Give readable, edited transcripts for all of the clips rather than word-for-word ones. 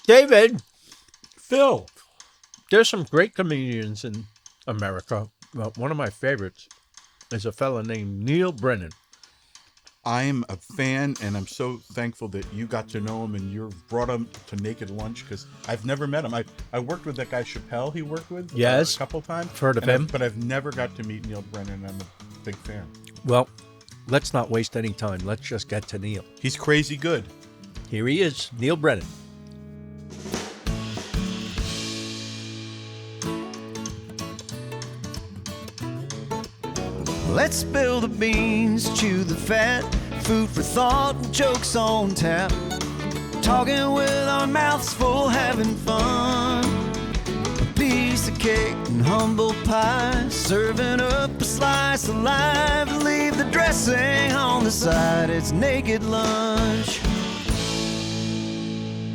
David, Phil, there's some great comedians in America. Well, one of my favorites is a fella named Neal Brennan. I'm a fan, and I'm so thankful that you got to know him and you brought him to Naked Lunch because I've never met him. I worked with that guy Chappelle. He worked with a Yes, couple times. I've heard of and him. but I've never got to meet Neal Brennan. I'm a big fan. Well, let's not waste any time. Let's just get to Neal. He's crazy good. Here he is, Neal Brennan. Let's spill the beans, chew the fat, food for thought, jokes on tap. Talking with our mouths full, having fun. A piece of cake and humble pie, serving up a slice of life. Leave the dressing on the side, it's Naked Lunch.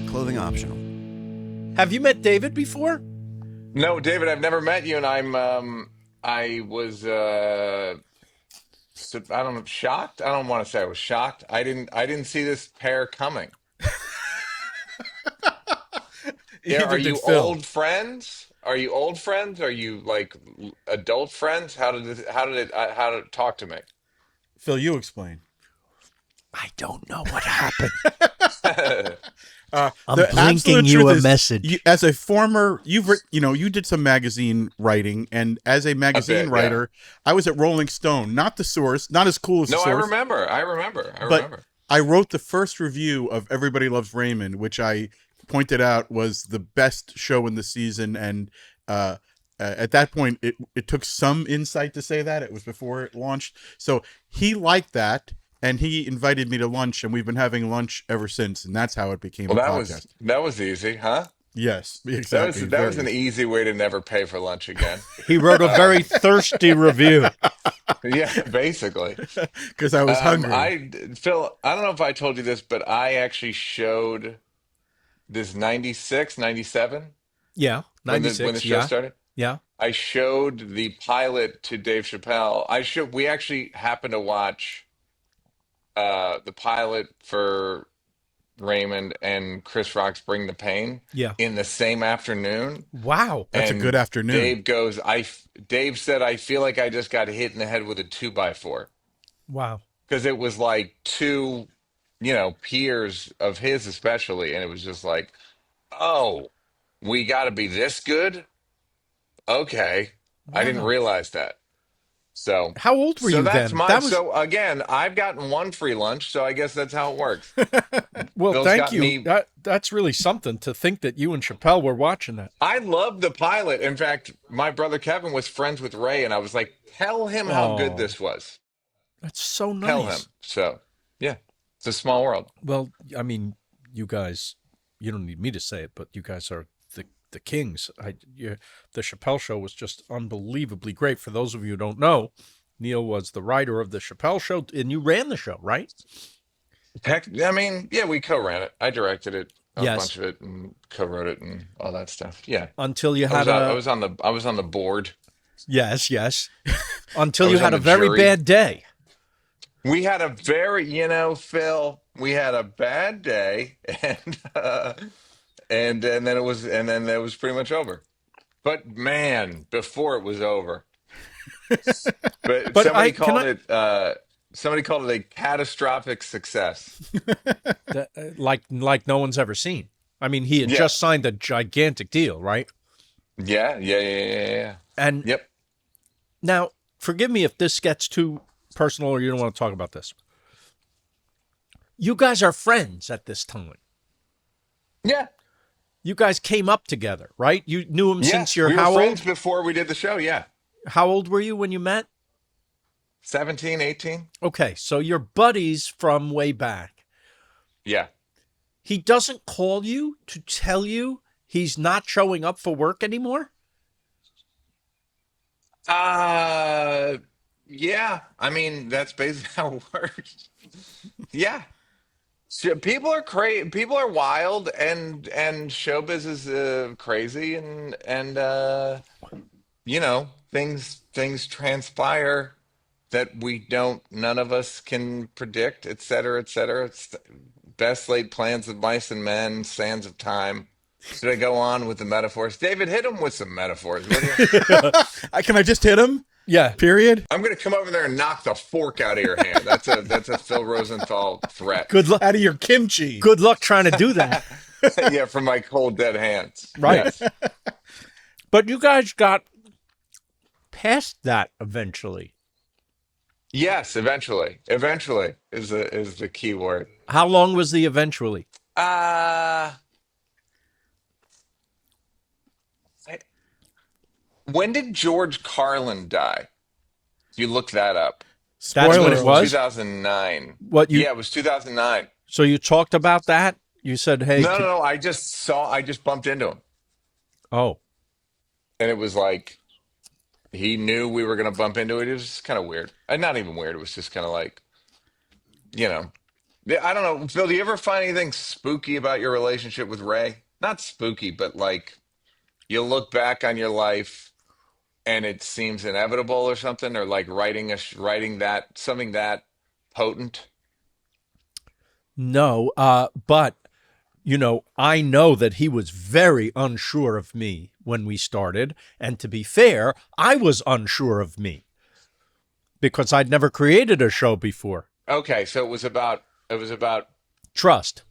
Clothing optional. Have you met David before? No, David, I've never met you, and I was I don't know, shocked. I don't want to say I was shocked. I didn't see this pair coming. Yeah, are Either did you Phil. old friends? Are you old friends? Are you like adult friends? How did it talk to me? Phil, you explain. I don't know what happened. I'm The blinking absolute you truth a is, message. as a former, you did some magazine writing, and as a A magazine bit, yeah. writer, I was at Rolling Stone, not the Source, not as cool as the No, I Source. remember. I remember. I But remember. I wrote the first review of Everybody Loves Raymond, which I pointed out was the best show in the season. And at that point, it took some insight to say that. It was before it launched. So he liked that, and he invited me to lunch, and we've been having lunch ever since. And that's how it became Well, a that was podcast. that was easy, huh? Yes, That was exactly. that was Very an easy. easy way to never pay for lunch again. He wrote a very Um, thirsty review. yeah, basically. Because I was hungry. Phil, I don't know if I told you this, but I actually showed this 96, 97 Yeah, when the 96. show Yeah, started. yeah. I showed the pilot to Dave Chappelle. We actually happened to watch the pilot for Raymond and Chris Rock's Bring the Pain Yeah. in the same afternoon. Wow. That's a good And afternoon. Dave said, I feel like I just got hit in the head with a two by four. Wow. Because it was like two, peers of his especially, and it was just like, oh, we got to be this good. Okay, I didn't Wow. realize that. So, How old were so you that's then? mine. That was, So again, I've gotten one free lunch, so I guess that's how it works. well, Bill's thank got you. me. That's really something to think that you and Chappelle were watching that. I love the pilot. In fact, my brother Kevin was friends with Ray, and I was like, tell him how good Oh, this was. that's so Tell him. nice. So, yeah, it's a small world. Well, I mean, you guys, you don't need me to say it, but you guys are the kings. The Chappelle show was just unbelievably great. For those of you who don't know, Neal was the writer of the Chappelle show, and you ran the show, right? Heck, I mean, yeah, we co-ran it. I directed it, a Yes. bunch of it, and co-wrote it, and all that stuff. Yeah, Until you I was had on, I a was on the I was on the board. yes, yes. I Until you was on had a the very jury. bad day. We had a very, Phil, we had a bad day, and then it was pretty much over. But man, before it was over, but But I can I somebody called it a catastrophic success. like no one's ever seen. I mean, he had Yeah, just signed a gigantic deal, right? yeah, yeah, yeah, yeah, yeah. And Yep. now, forgive me if this gets too personal or you don't want to talk about this. You guys are friends at this time. Yeah. You guys came up together, right? You knew him since Yes, you're we were how friends old? before we did the show. Yeah. How old were you when you met? 17, 18. Okay, so you're buddies from way back. Yeah. He doesn't call you to tell you he's not showing up for work anymore? Uh, yeah. I mean, that's basically how it works. Yeah. So people are crazy. People are wild, and showbiz is crazy, and things transpire that none of us can predict, et cetera, et cetera. It's best laid plans of mice and men, sands of time. Should I go on with the metaphors? David, hit him with some metaphors, will you? Can I just hit him? Yeah. Period. I'm going to come over there and knock the fork out of your hand. That's a Phil Rosenthal threat. Good luck. Out of your kimchi. Good luck trying to do that. Yeah, from my cold dead hands. Right. Yes. But you guys got past that eventually. Yes, eventually. Eventually is the key word. How long was the eventually? Uh when did George Carlin die? You look that up. That's when Spoilers. it was? 2009. What you? Yeah, it was 2009. So you talked about that? You said, "Hey." No. I just bumped into him, Oh, and it was like he knew we were going to bump into it. It was just kind of weird. And not even weird. It was just kind of like, you know, I don't know. Phil, do you ever find anything spooky about your relationship with Ray? Not spooky, but like you look back on your life and it seems inevitable or something, or like writing that something that potent. no. But I know that he was very unsure of me when we started, and to be fair, I was unsure of me because I'd never created a show before. Okay, so it was about Trust.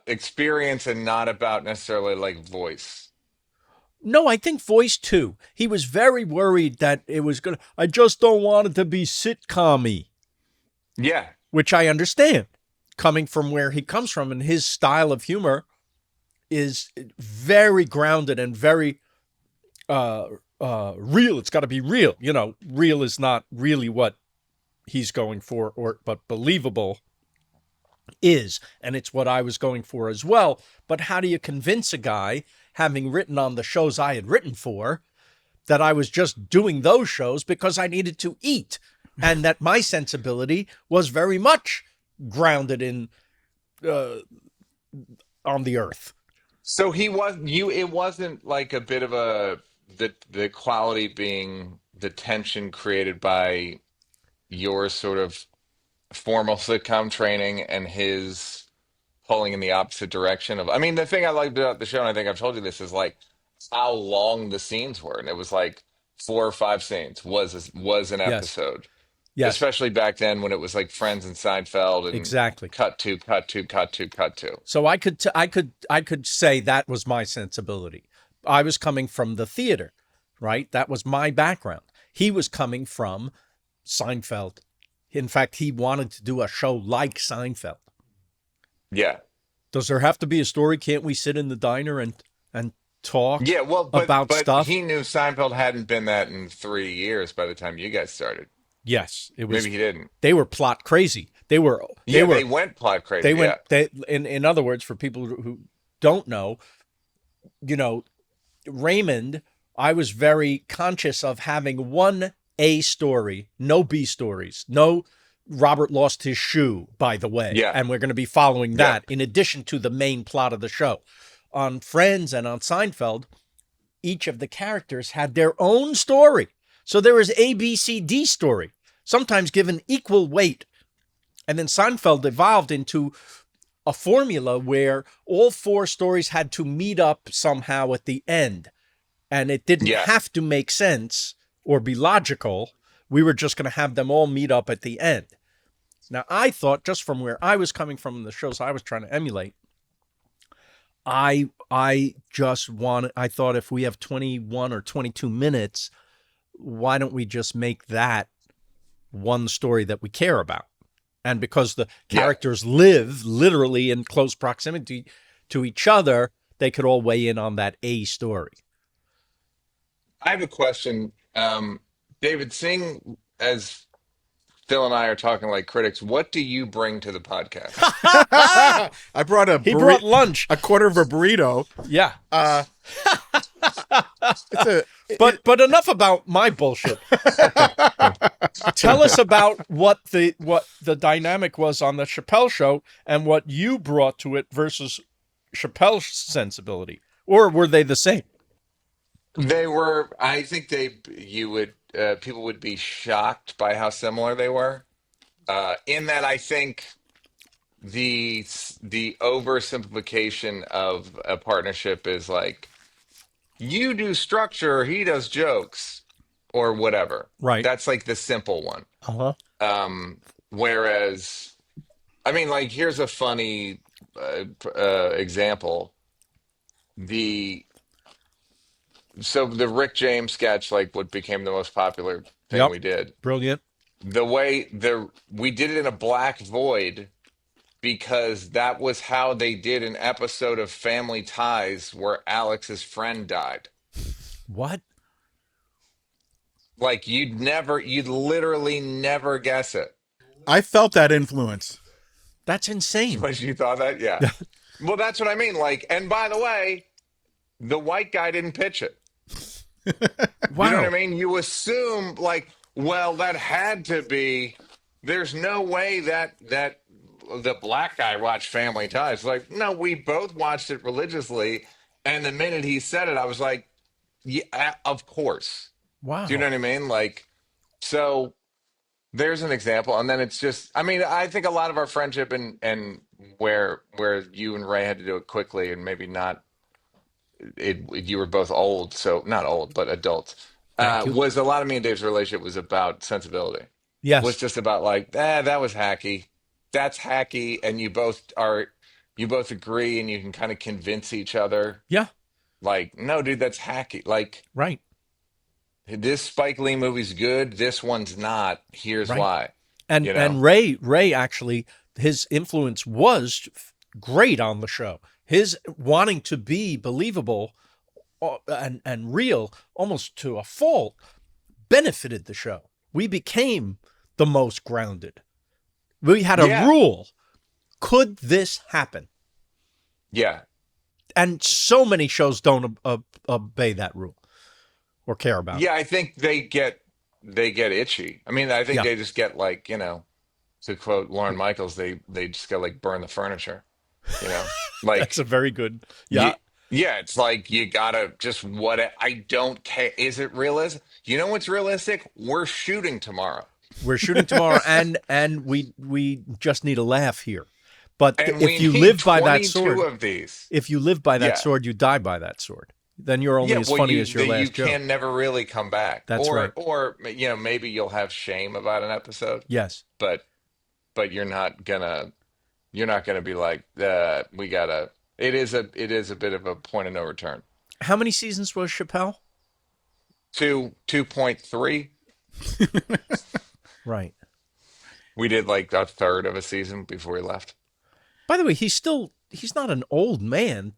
experience and not about necessarily like voice. No, I think voice too. He was very worried that it was gonna. I just don't want it to be sitcom-y, Yeah. which I understand, coming from where he comes from, and his style of humor is very grounded and very real. It's got to be real. Real is not really what he's going for, but believable is, and it's what I was going for as well. But how do you convince a guy, having written on the shows I had written for, that I was just doing those shows because I needed to eat, and that my sensibility was very much grounded in on the earth? So he was you. It wasn't like a bit of the quality being the tension created by your sort of formal sitcom training and his pulling in the opposite direction of. I mean, the thing I liked about the show, and I think I've told you this, is like how long the scenes were, and it was like 4 or 5 scenes was an Yes. episode, Yes, especially back then when it was like Friends and Seinfeld and exactly. cut to cut to cut to cut to. So I could say that was my sensibility. I was coming from the theater, right? That was my background. He was coming from Seinfeld. In fact, he wanted to do a show like Seinfeld. Yeah. Does there have to be a story? Can't we sit in the diner and talk Yeah, well, about but stuff? he knew Seinfeld hadn't been that in 3 years by the time you guys started. Yes, it was. Maybe he didn't. They were plot crazy. They Yeah, were they went plot crazy. they went. Yeah. In other words, for people who don't know, Raymond, I was very conscious of having one A story, no B stories, no Robert lost his shoe, by the way. Yeah. And we're going to be following Yeah. that in addition to the main plot of the show. On Friends and on Seinfeld, each of the characters had their own story. So there was A, B, C, D story, sometimes given equal weight. And then Seinfeld evolved into a formula where all four stories had to meet up somehow at the end. And it didn't Yeah. have to make sense or be logical. We were just going to have them all meet up at the end. Now, I thought, just from where I was coming from in the shows I was trying to emulate, I thought if we have 21 or 22 minutes, why don't we just make that one story that we care about? And because the characters live literally in close proximity to each other, they could all weigh in on that A story. I have a question. David, seeing as Phil and I are talking like critics, what do you bring to the podcast? I brought He brought lunch. a quarter of a burrito. Yeah. It's a But enough about my bullshit. Tell us about what the dynamic was on the Chappelle show and what you brought to it versus Chappelle's sensibility, or were they the same? They were. I think people would be shocked by how similar they were. In that, I think the oversimplification of a partnership is like you do structure, he does jokes, or whatever. Right. That's like the simple one. Uh-huh. Whereas, I mean, like here's a funny example. The the Rick James sketch, like what became the most popular thing Yep. we did. Brilliant. The way we did it in a black void because that was how they did an episode of Family Ties where Alex's friend died. What? Like you'd literally never guess it. I felt that influence. That's insane. But you thought that, yeah. Well, that's what I mean. Like, and by the way, the white guy didn't pitch it. Wow. You know what I mean? You assume like, well, that had to be. There's no way that the black guy watched Family Ties. Like, no, we both watched it religiously, and the minute he said it, I was like, yeah, of course. Wow. Do you know what I mean? Like, so there's an example, and then it's just. I mean, I think a lot of our friendship and where you and Ray had to do it quickly, and maybe not. You were both old, so not old, but adults. Thank you. Was a lot of me and Dave's relationship was about sensibility. Was Yes. just about like, that was hacky. That's hacky, and you both agree, and you can kind of convince each other. Yeah. Like, no, dude, that's hacky. Like, Right. this Spike Lee movie's good. This one's not. Here's Right. why. And You know? and Ray actually, his influence was great on the show. His wanting to be believable and real, almost to a fault, benefited the show. We became the most grounded. We had a Yeah. rule. Could this happen? Yeah. And so many shows don't obey that rule or care about it. Yeah, I think they get itchy. I mean, I think Yeah. they just get like, to quote Lauren Michaels, they just go like burn the furniture. Like That's a very good. Yeah. yeah, it's like you gotta just I don't care. Is it realistic? You know what's realistic? We're shooting tomorrow. We're shooting tomorrow, and we just need a laugh here. But And we if you need live by that 22 sword, of these. if you live by that Yeah. sword, you die by that sword. Then you're only as funny as your last you joke. can never really come back. That's right. Or maybe you'll have shame about an episode, Yes. but you're not gonna be like, we gotta. It is a bit of a point of no return. How many seasons was Chappelle? 2.3. Right. We did like a third of a season before we left. By the way, he's not an old man.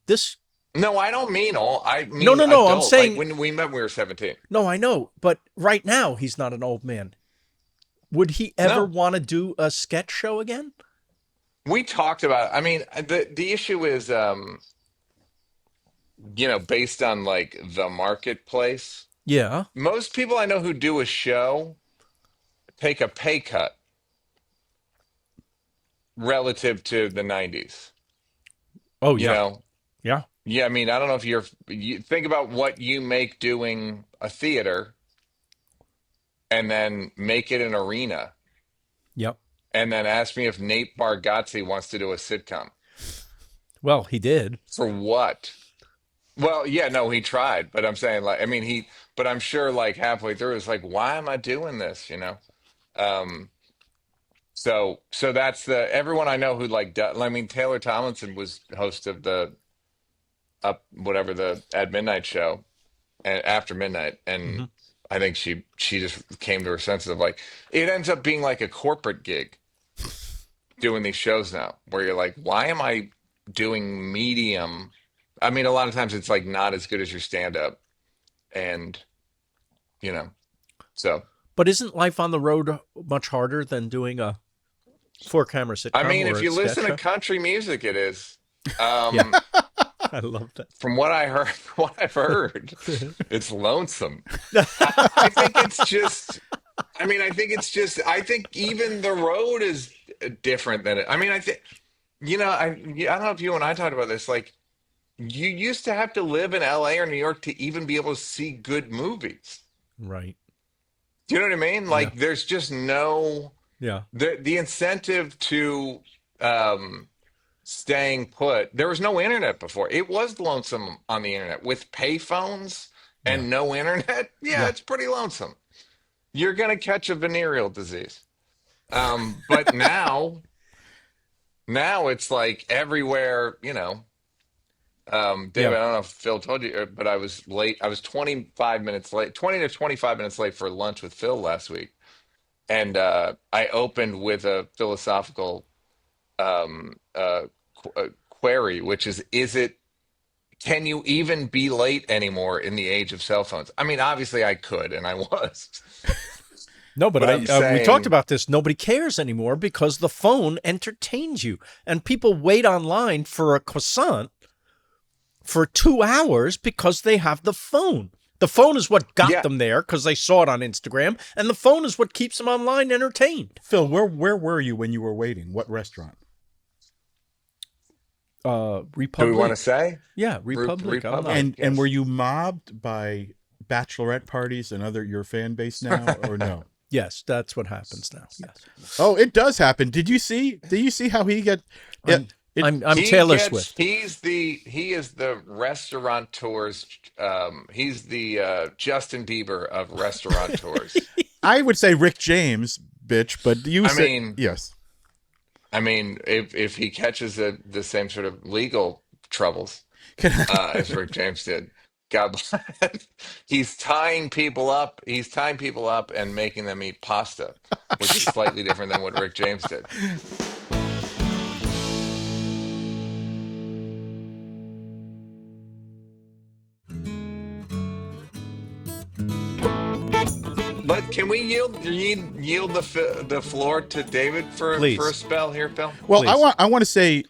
No, I don't mean all. I mean No. I'm adult. saying Like when we met, we were 17. no. I know, but right now he's not an old man. Would he ever No. want to do a sketch show again? We talked about. I mean, the issue is, based on like the marketplace. Yeah. Most people I know who do a show take a pay cut relative to the 90s. Oh You yeah. know, Yeah. yeah. I mean, I don't know if you think about what you make doing a theater, and then make it an arena. Yep. And then ask me if Nate Bargatze wants to do a sitcom. Well, he did. For what? Well, yeah, no, he tried, but I'm saying like, I mean, but I'm sure like halfway through, it's like, why am I doing this? Um, so that's everyone I know who like, I mean, Taylor Tomlinson was host of the whatever the at midnight show and after midnight, and Mm-hmm. I think she just came to her senses of like, it ends up being like a corporate gig doing these shows now where you're like, why am I doing medium? I mean, a lot of times it's like not as good as your stand up. And, so. But isn't life on the road much harder than doing a four-camera sitcom? I mean, or if a you listen to sketch country music, it is. Yeah. I love that. From what I've heard, it's lonesome. I think it's just. I mean, I think it's just. I think even the road is different than it. I mean, I think. I don't know if you and I talked about this. Like, you used to have to live in LA or New York to even be able to see good movies. Right. Do you know what I mean? Like, there's just no Yeah. the incentive to staying put. There was no internet before. It was lonesome on the internet with payphones Yeah. and no internet. Yeah, Yeah. it's pretty lonesome. You're gonna catch a venereal disease. But now it's like everywhere. David, Yeah. I don't know if Phil told you, but I was late. I was 25 minutes late, 20 to 25 minutes late for lunch with Phil last week. And I opened with a philosophical query, which is it, can you even be late anymore in the age of cell phones? I mean, obviously I could, and I was, No, but but I'm we talked saying, about this. Nobody cares anymore because the phone entertains you, and people wait online for a croissant for 2 hours because they have the phone. The phone is what got yeah, them there because they saw it on Instagram, and the phone is what keeps them online entertained. Phil, where were you when you were waiting? What restaurant? Republic. do we want to say? Yeah, Republic. I'm Republic? not- And Yes. were you mobbed by bachelorette parties and your fan base now, or no? Yes, that's what happens now. Yes, Oh, it does happen. Did you see how he got? I'm He Taylor gets- Swift. He is the restaurateur's. He's the Justin Bieber of restaurateurs. I would say Rick James, bitch, but you I say mean- yes. I mean, if he catches the same sort of legal troubles as Rick James did, God bless. He's tying people up. He's tying people up and making them eat pasta, which is slightly different than what Rick James did. But can we yield the floor to David for Please. a spell here, Phil? Well, Please. I want to say,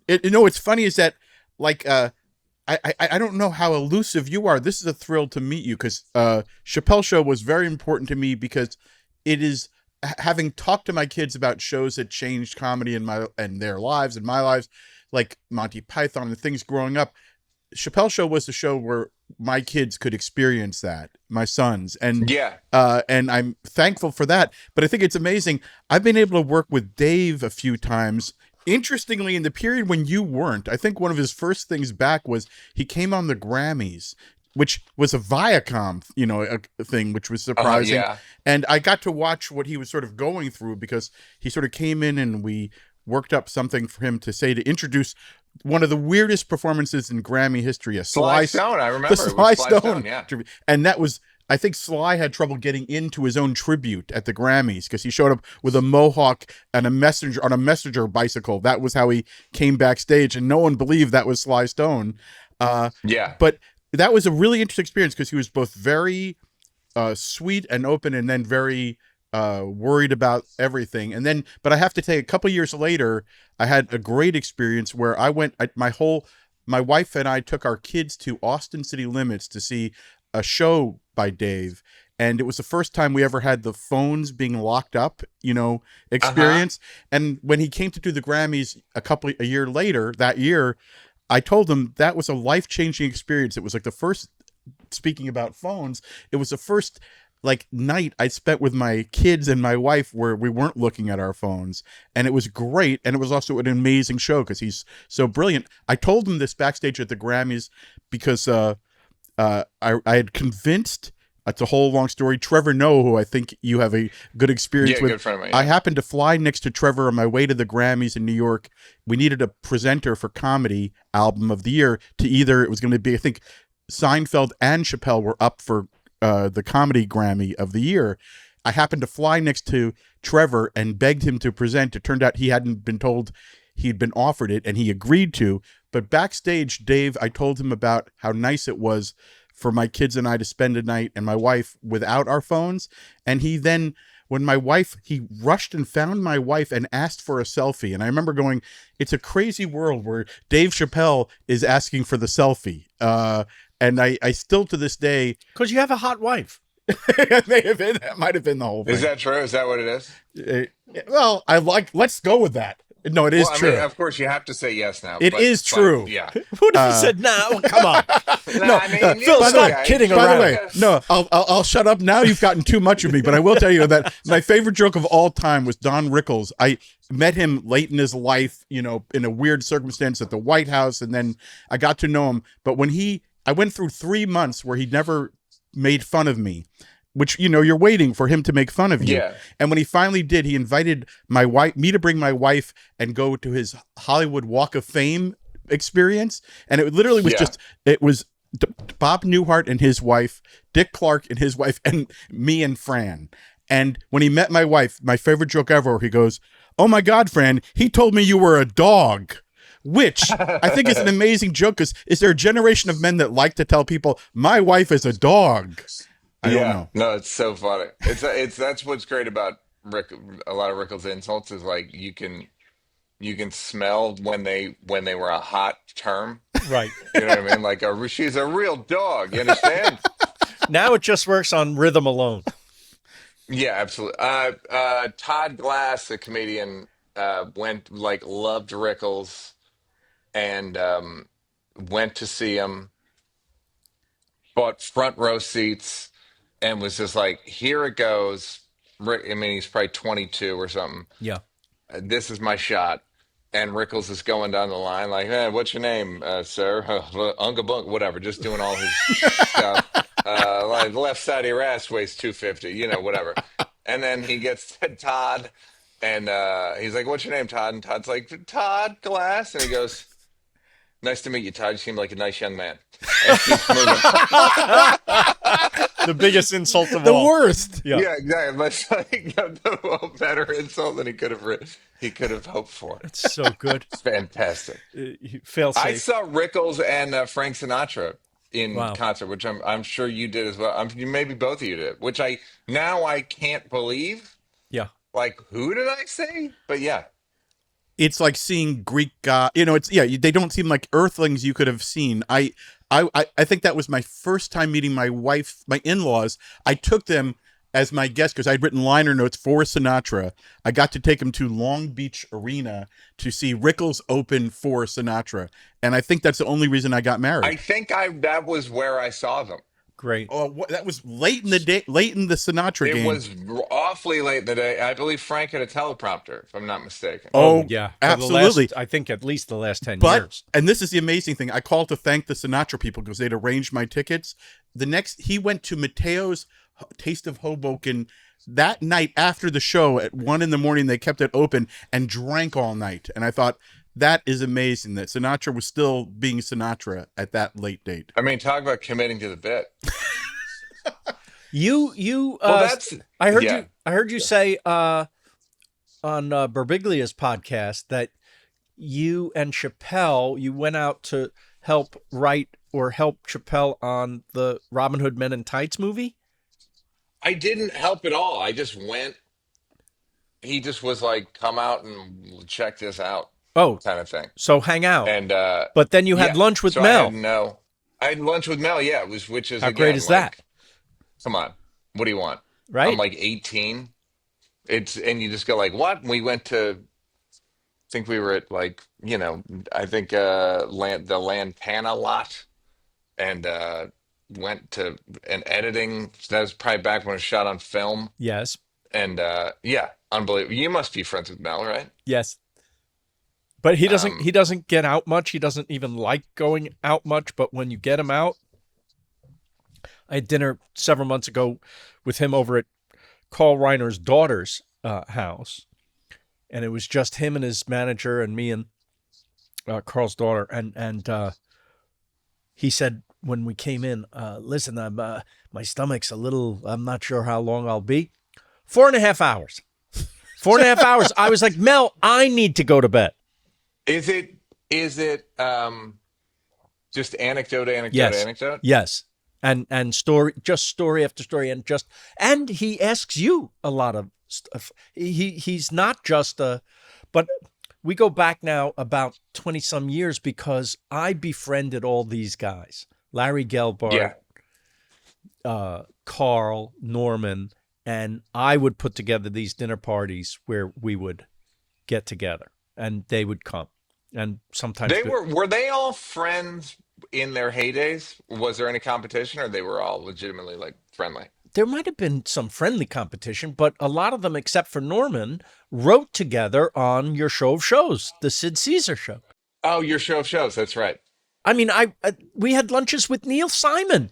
what's funny is that like I don't know how elusive you are. This is a thrill to meet you because Chappelle Show was very important to me because it is having talked to my kids about shows that changed comedy in their lives and my lives, like Monty Python and things growing up. Chappelle Show was the show where my kids could experience that, my sons, and Yeah. and I'm thankful for that. But I think it's amazing. I've been able to work with Dave a few times. Interestingly, in the period when you weren't, I think one of his first things back was he came on the Grammys, which was a Viacom, a thing, which was surprising. Yeah. And I got to watch what he was sort of going through because he sort of came in and we worked up something for him to say to introduce one of the weirdest performances in Grammy history, a Sly Stone, I remember. the It was Sly Sly Stone, yeah. tribute. And that was, I think Sly had trouble getting into his own tribute at the Grammys because he showed up with a mohawk and a messenger bicycle. That was how he came backstage, and no one believed that was Sly Stone. Yeah. But that was a really interesting experience because he was both very sweet and open, and then very worried about everything. And then, but I have to tell you, a couple years later, I had a great experience where my wife and I took our kids to Austin City Limits to see a show by Dave. And it was the first time we ever had the phones being locked up, experience. And when he came to do the Grammys a year later, that year, I told him that was a life-changing experience. It was like the first, speaking about phones, it was the first night I spent with my kids and my wife where we weren't looking at our phones, and it was great. And it was also an amazing show because he's so brilliant. I told him this backstage at the Grammys because I had convinced, it's a whole long story, Trevor Noah, who I think you have a good experience with. Good friend of mine. I happened to fly next to Trevor on my way to the Grammys in New York. We needed a presenter for comedy album of the year it was going to be, I think Seinfeld and Chappelle were up for the comedy Grammy of the year. I happened to fly next to Trevor and begged him to present. It turned out he hadn't been told he'd been offered it, and he agreed to. But backstage, Dave, I told him about how nice it was for my kids and I to spend a night and my wife without our phones. And he then, he rushed and found my wife and asked for a selfie. And I remember going, it's a crazy world where Dave Chappelle is asking for the selfie. And I still to this day, Because you have a hot wife. that might have been the whole thing. Is that true? Is that what it is? Well, let's go with that. No, it Well, is I true. mean, of course, you have to say yes now. It is true. Yeah. What if he said, "No, come on, No, I mean, Phil, by the way- stop kidding By around." the way, no, I'll shut up now. You've gotten too much of me, but I will tell you that my favorite joke of all time was Don Rickles. I met him late in his life, in a weird circumstance at the White House, and then I got to know him. But when I went through 3 months where he never made fun of me, which, you're waiting for him to make fun of you. Yeah. And when he finally did, he invited me to bring my wife and go to his Hollywood Walk of Fame experience. And it literally was it was Bob Newhart and his wife, Dick Clark and his wife, and me and Fran. And when he met my wife, my favorite joke ever, he goes, "Oh my God, Fran, he told me you were a dog." Which I think is an amazing joke, because is there a generation of men that like to tell people, my wife is a dog? I don't know. No, it's so funny. It's that's what's great about Rick. A lot of Rickles insults is like you can smell when they were a hot term. Right. You know what I mean? Like she's a real dog. You understand? Now it just works on rhythm alone. Yeah, absolutely. Todd Glass, the comedian, loved Rickles and went to see him, bought front row seats, and was just like, "Here it goes." Rick, I mean, he's probably 22 or something. Yeah. This is my shot. And Rickles is going down the line like, "What's your name, sir?" Unga Bunk, whatever, just doing all his stuff. Like left side of your ass weighs 250, whatever. And then he gets to Todd, and he's like, "What's your name, Todd?" And Todd's like, "Todd Glass." And he goes, "Nice to meet you, Todd. You seem like a nice young man." And keeps moving. The biggest insult of The all. worst. Yeah. Yeah, exactly. Much like no better insult than he could have hoped for. It's so good. It's fantastic. Fail I safe. saw Rickles and Frank Sinatra in Wow. concert, which I'm sure you did as well. Maybe both of you did, which I can't believe. Yeah. Like, who did I say? But yeah, It's like seeing Greek god. They don't seem like earthlings you could have seen. I think that was my first time meeting my wife, my in-laws. I took them as my guest because I'd written liner notes for Sinatra. I got to take them to Long Beach Arena to see Rickles open for Sinatra, and I think that's the only reason I got married. I think that was where I saw them. Great. That was late in the day, late in the Sinatra game. It was awfully late in the day. I believe Frank had a teleprompter, if I'm not mistaken. Oh, yeah. For absolutely. I think at least the last 10 But, years. and this is the amazing thing, I called to thank the Sinatra people because they'd arranged my tickets. He went to Mateo's Taste of Hoboken that night after the show at 1 a.m. They kept it open and drank all night. And I thought, that is amazing that Sinatra was still being Sinatra at that late date. I mean, talk about committing to the bit. You Well, that's I heard yeah. you say on Birbiglia's podcast that you and Chappelle, you went out to help write or help Chappelle on the Robin Hood Men in Tights movie. I didn't help at all. I just went. He just was like, "Come out and check this out," Oh, kind of thing. so hang out. And But then you had lunch with so Mel. I had lunch with Mel. Yeah, which is How again, great is that? like, come on, what do you want? Right? I'm like 18. And you just go like, what? And we went to. I think we were at I think the Lantana lot, and went to an editing. That was probably back when it was shot on film. Yes. And yeah, unbelievable. You must be friends with Mel, right? Yes. But he doesn't Um, he doesn't get out much. He doesn't even like going out much, but when you get him out, I had dinner several months ago with him over at Carl Reiner's daughter's house. And it was just him and his manager and me and Carl's daughter. And he said when we came in, listen, my stomach's a little, I'm not sure how long I'll be. 4.5 hours. 4.5 hours. I was like, Mel, I need to go to bed. Is it just anecdote, Yes. anecdote? Yes. And story after story, and he asks you a lot of stuff. He's not just but we go back now about 20 some years because I befriended all these guys. Larry Gelbart, Carl, Norman, and I would put together these dinner parties where we would get together. and they would come, and sometimes Were they all friends in their heydays? Was there any competition, or they were all legitimately like friendly? there might have been some friendly competition, but a lot of them, except for Norman, wrote together on your show of shows, the Sid Caesar show. Oh, your show of shows. That's right. I mean, we had lunches with Neil Simon.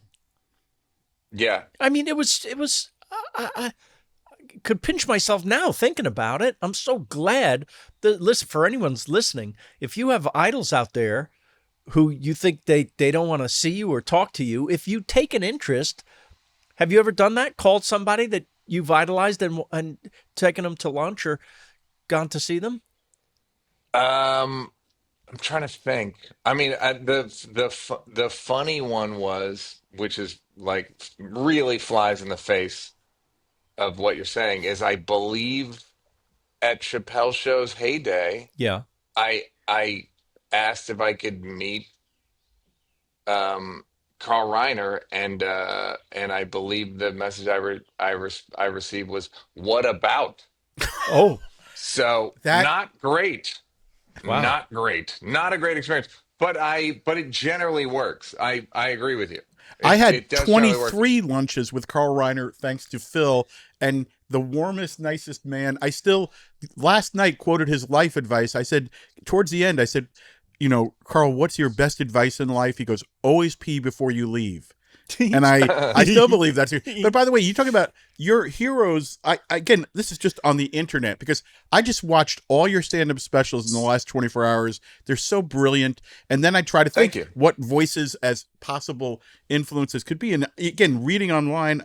Yeah. I mean, it was. I could pinch myself now thinking about it. I'm so glad that, listen, for anyone's listening, if you have idols out there who you think they don't want to see you or talk to you, if you take an interest, have you ever done that? Called somebody that you've idolized and taken them to lunch or gone to see them? I'm trying to think. I mean, the funny one was, which is like really flies in the face of what you're saying, is I believe at Chappelle Show's heyday, Yeah. I asked if I could meet Carl Reiner, and I believe the message I received was, "What about?" Oh, So That not great, wow. not great, not a great experience. But it generally works. I agree with you. I had It does generally work. 23 lunches with Carl Reiner, thanks to Phil, and the warmest, nicest man. I still, last night, quoted his life advice. I said, towards the end, I said, Carl, what's your best advice in life? He goes, always pee before you leave. And I still believe that's. But by the way, you talk about your heroes. Again, this is just on the internet because I just watched all your stand-up specials in the last 24 hours. They're so brilliant. And then I try to think Thank you. what voices as possible influences could be. And again, reading online,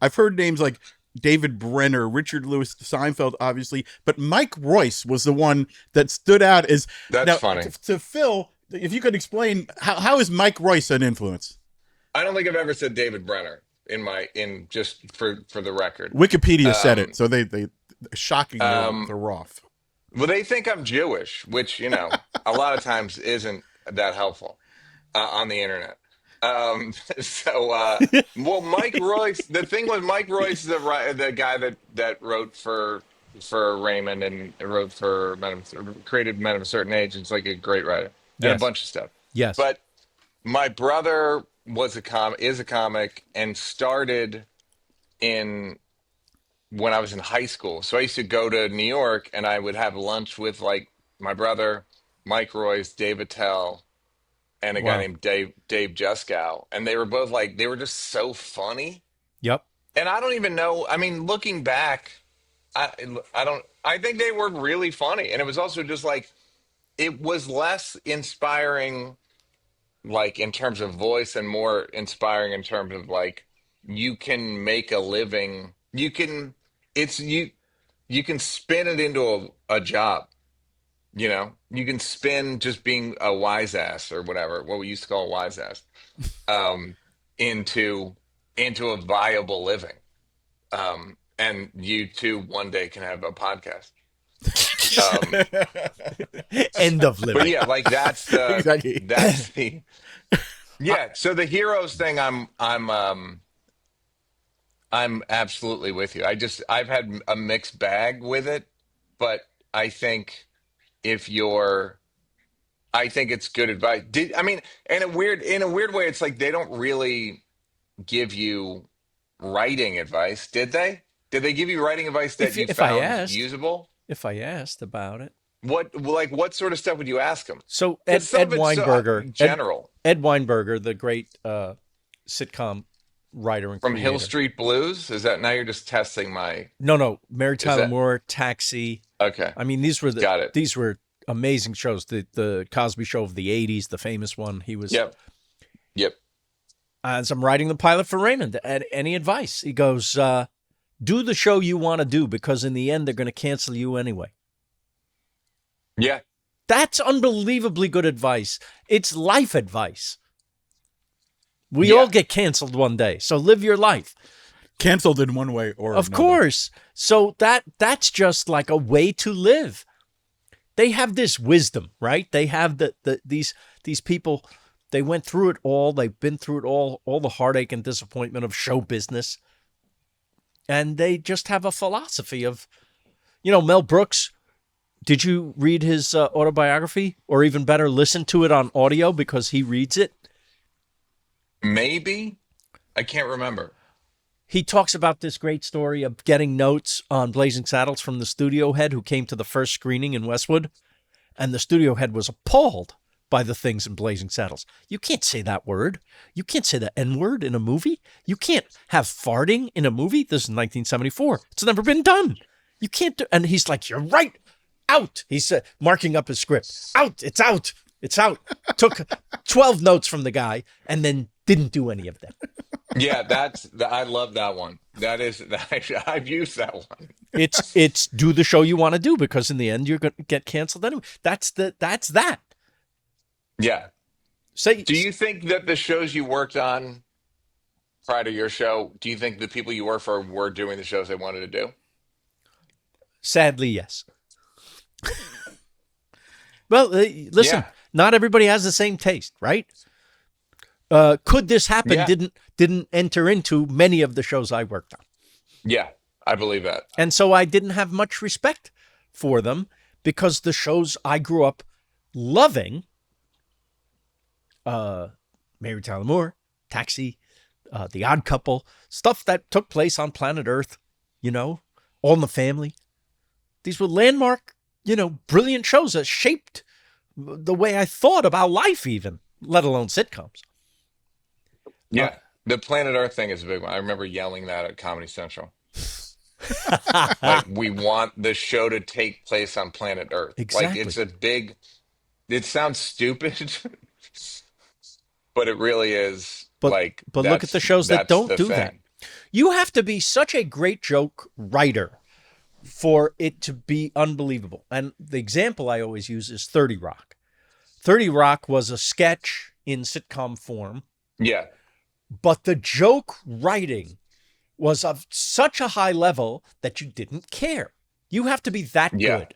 I've heard names like David Brenner, Richard Lewis, Seinfeld, obviously, but Mike Royce was the one that stood out as. That's now, funny. To Phil, if you could explain how is Mike Royce an influence? I don't think I've ever said David Brenner in just for the record. Wikipedia said Um, it, so they shocking the Roth. well, they think I'm Jewish, which a lot of times isn't that helpful on the internet. Well, Mike Royce. The thing with Mike Royce, the guy that wrote for Raymond and wrote for created Men of a Certain Age. It's like a great writer and a Yes. bunch of stuff. Yes. But my brother is a comic and started in when I was in high school. So I used to go to New York and I would have lunch with like my brother, Mike Royce, Dave Attell, and a guy Wow. named Dave Juskow. And they were both like they were just so funny. Yep. And I don't even know. I mean, looking back, I I don't. I think they were really funny, and it was also just like it was less inspiring like in terms of voice and more inspiring in terms of like you can make a living it's you can spin it into a job, you can spin just being a wise ass or whatever what we used to call a wise ass um into a viable living, and you too one day can have a podcast. End of But living. yeah, like Exactly. that's the yeah. So the heroes thing, I'm absolutely with you. I've had a mixed bag with it, but I think if you're, I think it's good advice. I mean, in a weird way, it's like they don't really give you writing advice, did they? Did they give you writing advice that you If I found asked, usable? about it. What sort of stuff would you ask them? So Because some Ed of it's so Weinberger, general. Ed Weinberger, the great sitcom writer and From Hill creator. Street Blues? Is that now you're just testing my? No, Mary Is Tyler that Moore, Taxi. okay? I mean, Got it. these were amazing shows. The Cosby Show of the '80s, the famous one. He was. Yep. Yep. As I'm writing the pilot for Raymond, any advice? He goes, "Do the show you want to do because in the end they're going to cancel you anyway." Yeah. That's unbelievably good advice. It's life advice. We Yeah. all get canceled one day, so live your life. Canceled in one way or Of another. course. So that's just like a way to live. They have this wisdom, right? They have these people, they went through it all. They've been through it all the heartache and disappointment of show business. And they just have a philosophy of, Mel Brooks Did you read his autobiography, or even better, listen to it on audio because he reads it? Maybe. I can't remember. He talks about this great story of getting notes on Blazing Saddles from the studio head who came to the first screening in Westwood, and the studio head was appalled by the things in Blazing Saddles. You can't say that word. You can't say the N-word in a movie. You can't have farting in a movie. This is 1974. It's never been done. You can't do. And he's like, "You're right. Out." He said, marking up his script. Out. It's out. It's out. Took 12 notes from the guy and then didn't do any of them. Yeah, I love that one. That is, I've used that one. It's do the show you want to do, because in the end you're going to get canceled anyway. That's that. Yeah. Say, Do you think that the shows you worked on prior to your show, do you think the people you work for were doing the shows they wanted to do? sadly, yes. Well, listen, Yeah. not everybody has the same taste, right? Could this happen? Yeah. Didn't enter into many of the shows I worked on. Yeah, I believe that. And so I didn't have much respect for them, because the shows I grew up loving, Mary Tyler Moore, Taxi, The Odd Couple, stuff that took place on planet Earth, All in the Family. These were landmark, brilliant shows that shaped the way I thought about life even, let alone sitcoms. Yeah. The Planet Earth thing is a big one. I remember yelling that at Comedy Central. Like, we want the show to take place on planet Earth. Exactly. Like, it sounds stupid, but it really is. But look at the shows that don't do that. You have to be such a great joke writer for it to be unbelievable. And the example I always use is 30 Rock. 30 Rock was a sketch in sitcom form, Yeah. but the joke writing was of such a high level that you didn't care. You have to be that Yeah. good.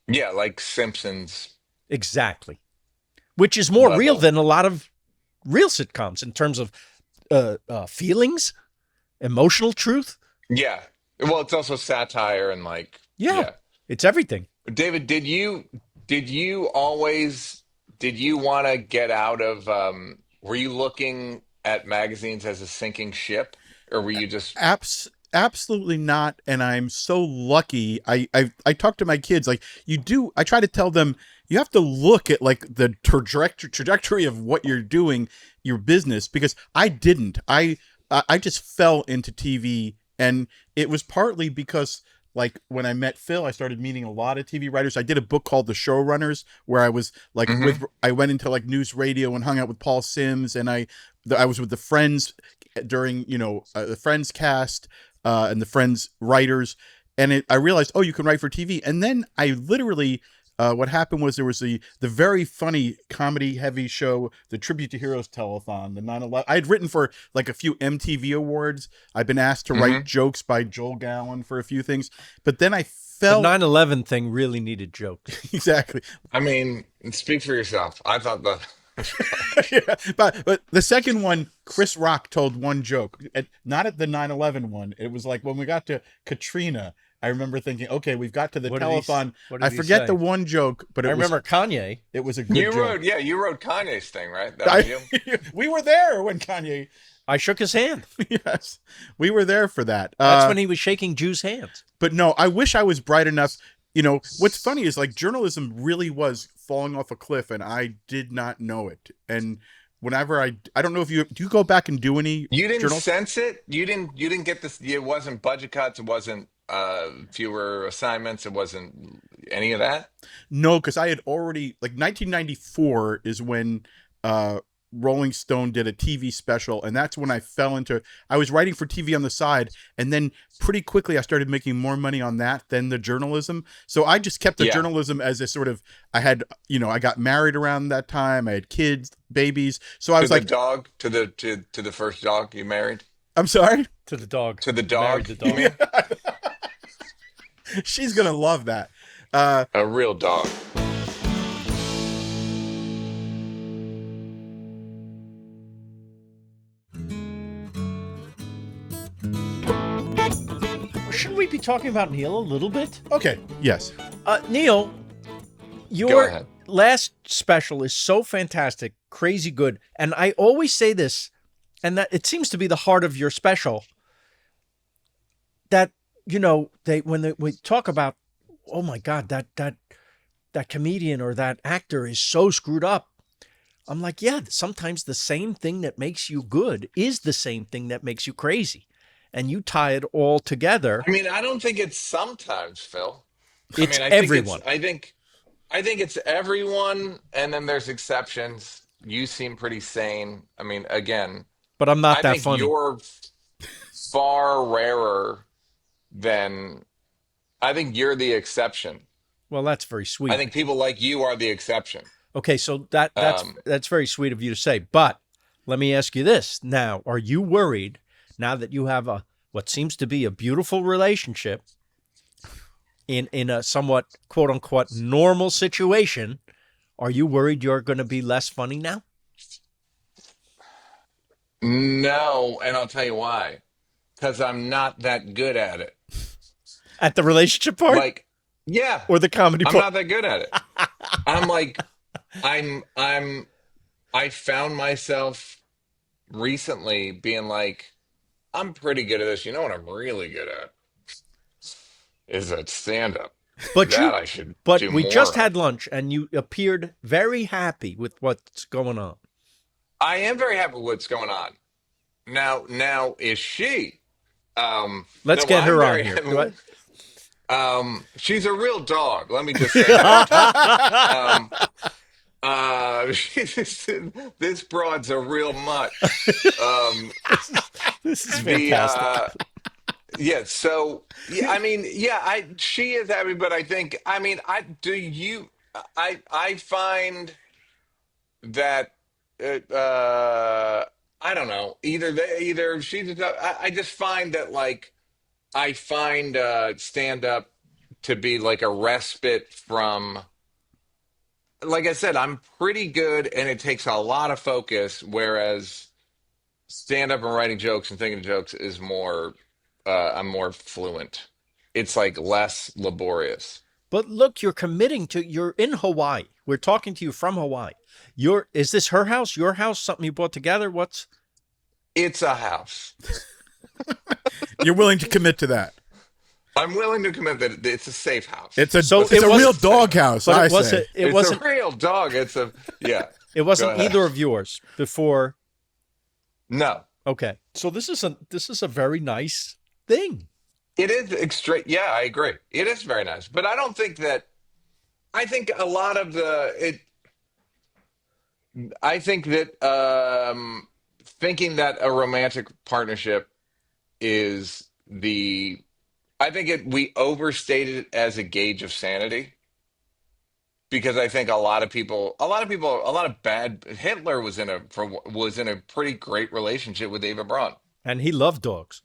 Yeah, like Simpsons. Exactly. Which is more Level. real than a lot of real sitcoms in terms of feelings, emotional truth. Yeah. Well, it's also satire and Yeah. It's everything. David, did you want to get out of were you looking at magazines as a sinking ship, or were you just Absolutely not. And I'm so lucky. I talk to my kids like you do. I try to tell them you have to look at like the trajectory of what you're doing, your business, because I didn't. I just fell into TV, and it was partly because like when I met Phil, I started meeting a lot of TV writers. I did a book called The Showrunners, where I was like I went into like news radio and hung out with Paul Sims, and I was with the Friends during the Friends cast and the Friends writers, and I realized, oh, you can write for TV. And then I literally what happened was there was the very funny comedy heavy show, the Tribute to Heroes telethon, the 9/11. I had written for like a few MTV awards. I've been asked to write jokes by Joel Gowan for a few things, but then I felt The 9/11 thing really needed jokes. exactly. I mean, speak for yourself. I thought the Yeah, but the second one, Chris Rock told one joke, not at the 9/11 one. It was like when we got to Katrina. I remember thinking, okay, we've got to the telethon. I forget the one joke, but I remember Kanye. It was a good joke. you wrote Kanye's thing, right? That was you? We were there when Kanye. I shook his hand. Yes, we were there for that. That's when he was shaking Jews' hands. But no, I wish I was bright enough. What's funny is like journalism really was falling off a cliff, and I did not know it. And whenever I don't know if do you go back and do any? You didn't sense it. You didn't get this. It wasn't budget cuts. It wasn't fewer assignments. It wasn't any of that. No, because I had already 1994 is when Rolling Stone did a TV special, and that's when I fell into. I was writing for TV on the side, and then pretty quickly I started making more money on that than the journalism. So I just kept the journalism as a sort of. I had I got married around that time. I had kids, babies. So I was like dog to the first dog you married. I'm sorry. To the dog. To the dog. Married the dog. She's gonna love that. A real dog. Shouldn't we be talking about Neal a little bit? Okay. Yes. Neal, Go your ahead. last special is so fantastic, crazy good. And I always say this, and that it seems to be the heart of your special, that, we talk about, oh my God, that comedian or that actor is so screwed up. I'm like, yeah, sometimes the same thing that makes you good is the same thing that makes you crazy. And you tie it all together. I mean, I don't think it's sometimes, Phil. I It's mean, everyone. I think it's everyone, and then there's exceptions. You seem pretty sane. I mean, again, But I'm not I that think funny. you're far rarer than I think you're the exception. Well, that's very I sweet. think people like you are the exception. Okay, so that's Um, that's very sweet of you to say. But let me ask you this now: are you worried now that you have a what seems to be a beautiful relationship in a somewhat quote unquote normal situation? Are you worried you're going to be less funny now no, and I'll tell you why. Because I'm not that good at it. at the relationship part Like, yeah, or the comedy I'm part? not that good at it. I'm like, I'm I found myself recently being like, I'm pretty good at this. You know what I'm really good at is at stand up. But That you, I should but do we just more had of. lunch and you appeared very happy with what's going on. I am very happy with what's going on. Now is she? Let's No, get I'm her on very here. happy Do I? with. She's a real dog. Let me just say that. Um, this broad's a real mutt. Um, This is the fantastic. Yeah, so yeah, I mean, yeah, I she is happy, but I think I mean, I find that I don't know either she's I just find that like I find stand up to be like a respite from like I said, I'm pretty good and it takes a lot of focus, whereas stand up and writing jokes and thinking of jokes is more I'm more fluent. It's like less laborious. But look, you're in Hawaii. We're talking to you from Hawaii. Is this her house, your house, something you bought together? What's It's a house. You're willing to commit to that. I'm willing to commit that it's a safe house. So It's it a was, real doghouse, but I it wasn't say. it It's a wasn't real dog. It's a yeah. it Go wasn't ahead. either of yours before. No. Okay. So this is a very nice thing. It is extreme. Yeah, I agree. It is very nice. But I don't think that I think a lot of the it I think that thinking that a romantic partnership is the I think we overstated it as a gauge of sanity because I think a lot of bad Hitler was in a pretty great relationship with Eva Braun. And he loved dogs.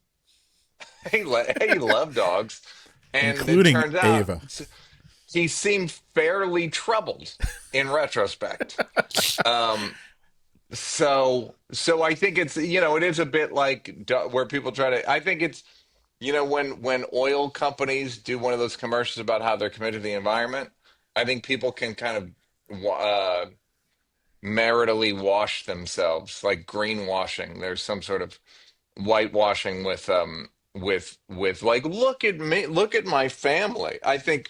He loved dogs, and it Including turns out Ava. he seemed fairly troubled in retrospect. Um, so I think it's it is a bit like where people try to. I think it's when oil companies do one of those commercials about how they're committed to the environment. I think people can kind of maritally wash themselves, like greenwashing. There's some sort of whitewashing with like look at me, look at my family. I think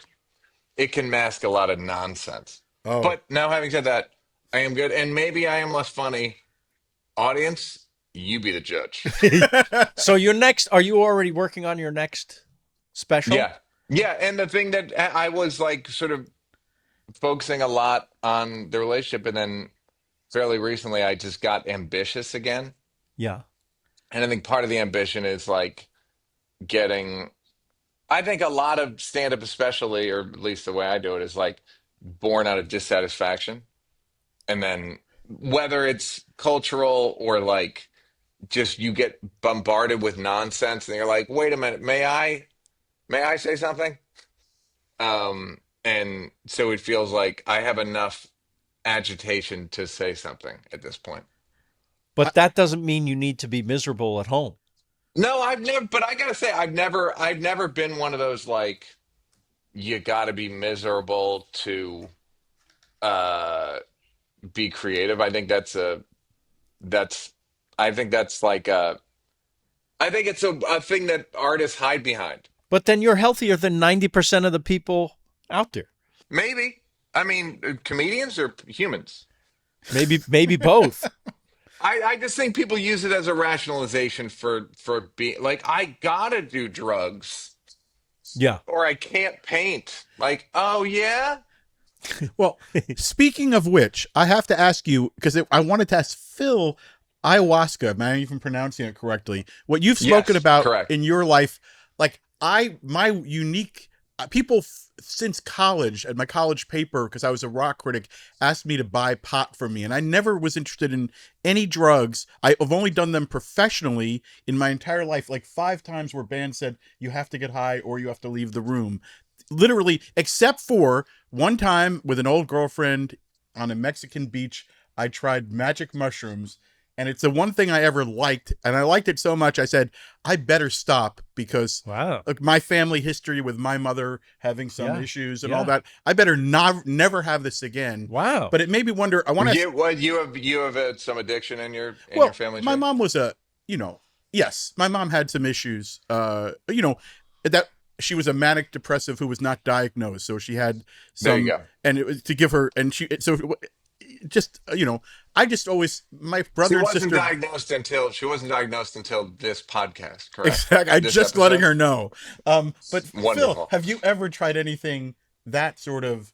it can mask a lot of nonsense. Oh, But now, having said that, I am good, and maybe I am less funny. Audience, you be the judge. So are you already working on your next special? Yeah, yeah. And the thing that I was like, sort of focusing a lot on the relationship, and then fairly recently, I just got ambitious again. Yeah. And I think part of the ambition is like getting. I think a lot of stand up, especially, or at least the way I do it, is like born out of dissatisfaction. And then whether it's cultural or like just you get bombarded with nonsense and you're like, wait a minute, may I say something? And so it feels like I have enough agitation to say something at this point. But that doesn't mean you need to be miserable at home. No, I've never, but I gotta say, I've never been one of those like you got to be miserable to uh, be creative. That's I think that's like I think it's a thing that artists hide behind. But then you're healthier than 90% of the people out there. Maybe. I mean, comedians or humans? Maybe both. I just think people use it as a rationalization for being like, I gotta do drugs Yeah. or I can't paint. Like, oh yeah? Well, speaking of which, I have to ask you because I wanted to ask Phil ayahuasca. Am I even pronouncing it correctly? What you've spoken Yes, about correct. in your life, like my unique people since college at my college paper, because I was a rock critic, asked me to buy pot from me, and I never was interested in any drugs. I've only done them professionally in my entire life, like 5 times where bands said you have to get high or you have to leave the room. Literally, except for one time with an old girlfriend on a Mexican beach, I tried magic mushrooms, and it's the one thing I ever liked, and I liked it so much I said I better stop because Wow. like my family history with my mother having some Yeah, issues and yeah. all that. I better never have this again. Wow. But it made me wonder. I want to. You have some addiction in Well, your family my tree? mom was yes, my mom had some issues. That she was a manic depressive who was not diagnosed, so she had There you some, go. and it was to give her, and she so just I just always my brother She and wasn't sister. diagnosed until this podcast, correct? Exactly. I This just letting episode? her know. But Phil, Wonderful. have you ever tried anything that sort of?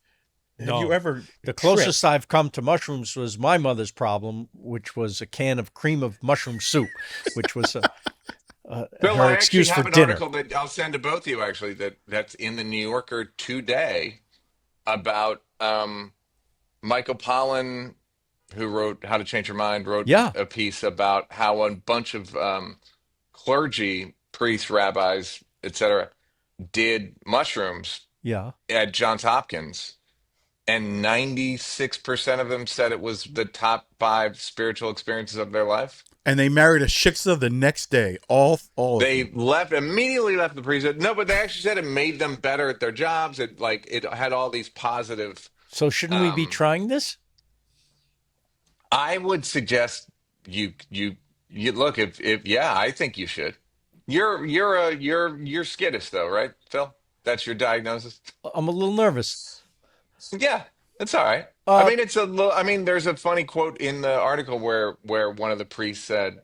Have No. you ever The closest I've come to mushrooms was my mother's problem, which was a can of cream of mushroom soup, which was Bill, her I actually excuse have for an dinner. article that I'll send to both of you actually that's in the New Yorker today about Michael Pollan, who wrote How to Change Your Mind, wrote Yeah. a piece about how a bunch of clergy, priests, rabbis, etc., did mushrooms Yeah. at Johns Hopkins, and 96% of them said it was the top 5 spiritual experiences of their life. And they married a shiksa the next day. All of They them. immediately left the priesthood. No, but they actually said it made them better at their jobs. It had all these positive. So shouldn't we be trying this? I would suggest you look if yeah, I think you should. You're skittish though, right, Phil? That's your diagnosis. I'm a little nervous. Yeah, that's all right. I Uh, mean, it's a little. I mean, there's a funny quote in the article where one of the priests said,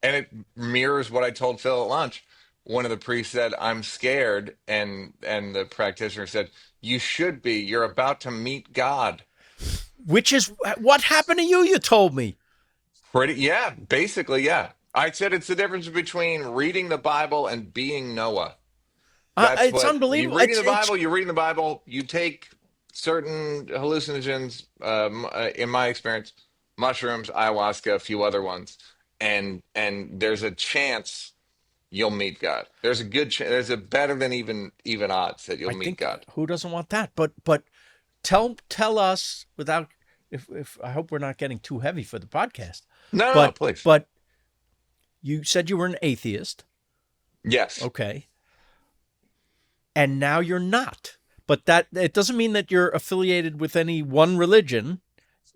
and it mirrors what I told Phil at lunch. One of the priests said, "I'm scared," and the practitioner said, "You should be. You're about to meet God." which is what happened to you, you told me. Yeah, basically, yeah. I said it's the difference between reading the Bible and being Noah. That's It's what unbelievable. You're reading the Bible, you take certain hallucinogens, in my experience, mushrooms, ayahuasca, a few other ones, and there's a chance you'll meet God. There's a good chance, there's a better than even odds that you'll I meet think God. who doesn't want that? But tell us without if I hope we're not getting too heavy for the podcast. No, But please. but you said you were an atheist, Yes. okay? And now you're not. But that it doesn't mean that you're affiliated with any one religion.